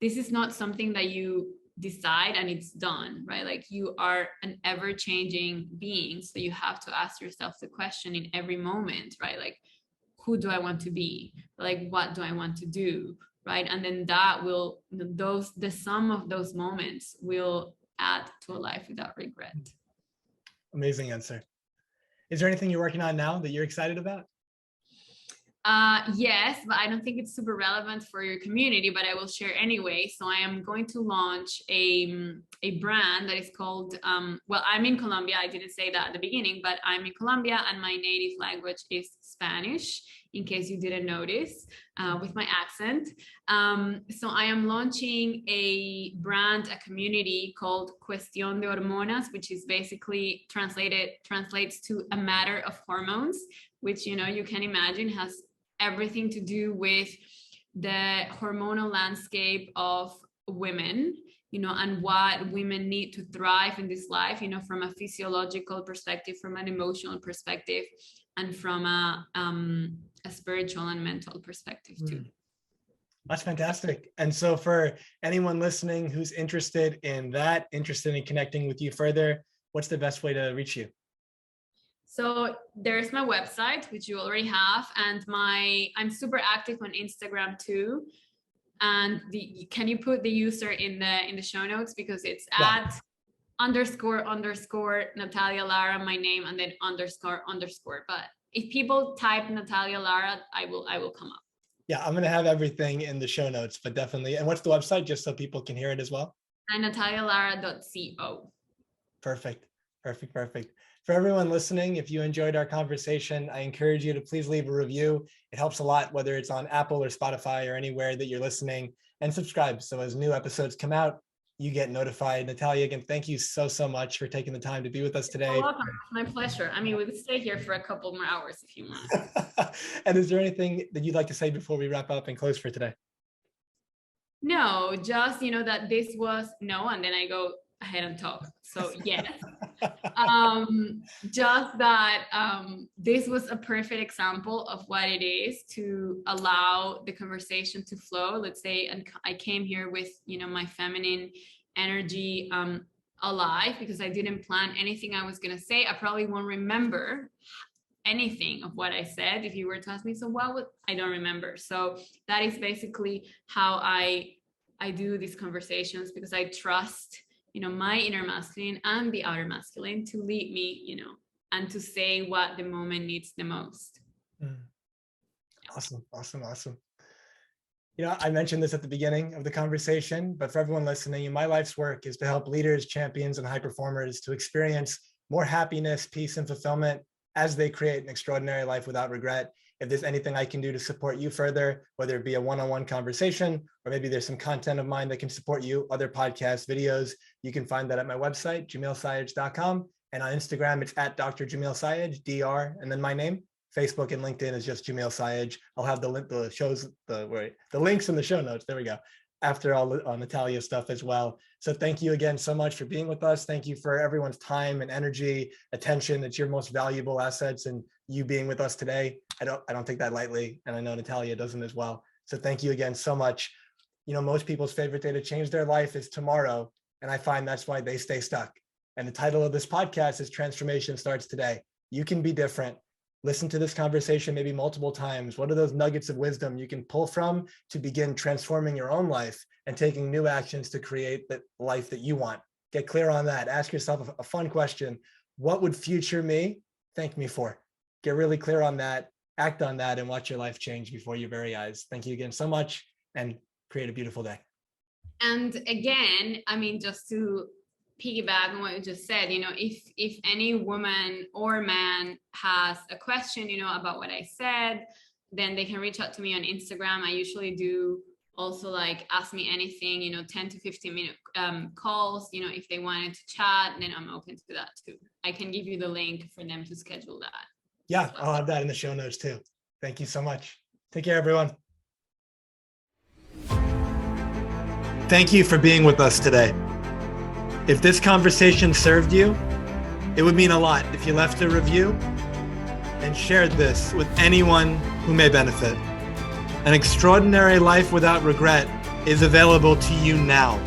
Speaker 2: this is not something that you decide and it's done, right? Like, you are an ever-changing being, so you have to ask yourself the question in every moment, right? Like, who do I want to be? Like, what do I want to do? Right. And then that will, the sum of those moments will add to a life without regret.
Speaker 1: Amazing answer. Is there anything you're working on now that you're excited about?
Speaker 2: Yes, but I don't think it's super relevant for your community, but I will share anyway. So I am going to launch a brand that is called, well, I'm in Colombia. I didn't say that at the beginning, but I'm in Colombia and my native language is Spanish, in case you didn't notice, with my accent. So I am launching a brand, a community called Cuestión de Hormonas, which is basically translates to a matter of hormones, which, you can imagine has everything to do with the hormonal landscape of women, and what women need to thrive in this life, from a physiological perspective, from an emotional perspective, and from a spiritual and mental perspective too.
Speaker 1: That's fantastic. And so for anyone listening who's interested in connecting with you further, what's the best way to reach you?
Speaker 2: So there's my website, which you already have, and I'm super active on Instagram too. And can you put the user in the show notes, because it's at __ Natalia Lara, my name, and then __. But if people type Natalia Lara, I will come up.
Speaker 1: Yeah, I'm going to have everything in the show notes, but definitely. And what's the website, just so people can hear it as well?
Speaker 2: And natalialara.co.
Speaker 1: Perfect. Perfect, perfect. For everyone listening, if you enjoyed our conversation, I encourage you to please leave a review. It helps a lot, whether it's on Apple or Spotify or anywhere that you're listening, and subscribe. So as new episodes come out, you get notified. Natalia, again, thank you so much for taking the time to be with us today.
Speaker 2: You're welcome. It's my pleasure. I mean, we could stay here for a couple more hours if you want.
Speaker 1: And is there anything that you'd like to say before we wrap up and close for today?
Speaker 2: No, just, that this was no, and then I go ahead and talk. So yes, just that this was a perfect example of what it is to allow the conversation to flow. Let's say, and I came here with, my feminine energy alive, because I didn't plan anything I was going to say. I probably won't remember anything of what I said if you were to ask me. So I don't remember. So that is basically how I do these conversations, because I trust my inner masculine and the outer masculine to lead me, and to say what the moment needs the most.
Speaker 1: Awesome. I mentioned this at the beginning of the conversation, but for everyone listening, my life's work is to help leaders, champions, and high performers to experience more happiness, peace, and fulfillment as they create an extraordinary life without regret. If there's anything I can do to support you further, whether it be a one-on-one conversation, or maybe there's some content of mine that can support you, other podcasts, videos, you can find that at my website, jamilsayed.com. And on Instagram, it's at Dr. Jamil Sayed, DR, and then my name. Facebook and LinkedIn is just Jamil Sayed. I'll have the links in the show notes. There we go. After all Natalia's stuff as well. So thank you again so much for being with us. Thank you for everyone's time and energy, attention. It's your most valuable assets, and you being with us today. I don't take that lightly, and I know Natalia doesn't as well. So thank you again so much. Most people's favorite day to change their life is tomorrow, and I find that's why they stay stuck. And the title of this podcast is Transformation Starts Today. You can be different. Listen to this conversation maybe multiple times. What are those nuggets of wisdom you can pull from to begin transforming your own life and taking new actions to create the life that you want? Get clear on that. Ask yourself a fun question. What would future me thank me for? Get really clear on that, act on that, and watch your life change before your very eyes. Thank you again so much, and create a beautiful day.
Speaker 2: And again, just to piggyback on what you just said, if any woman or man has a question, about what I said, then they can reach out to me on Instagram. I usually do also ask me anything, 10 to 15 minute calls, if they wanted to chat, then I'm open to that too. I can give you the link for them to schedule that.
Speaker 1: Yeah, I'll have that in the show notes too. Thank you so much. Take care, everyone. Thank you for being with us today. If this conversation served you, it would mean a lot if you left a review and shared this with anyone who may benefit. An extraordinary life without regret is available to you now.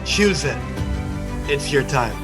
Speaker 1: Choose it. It's your time.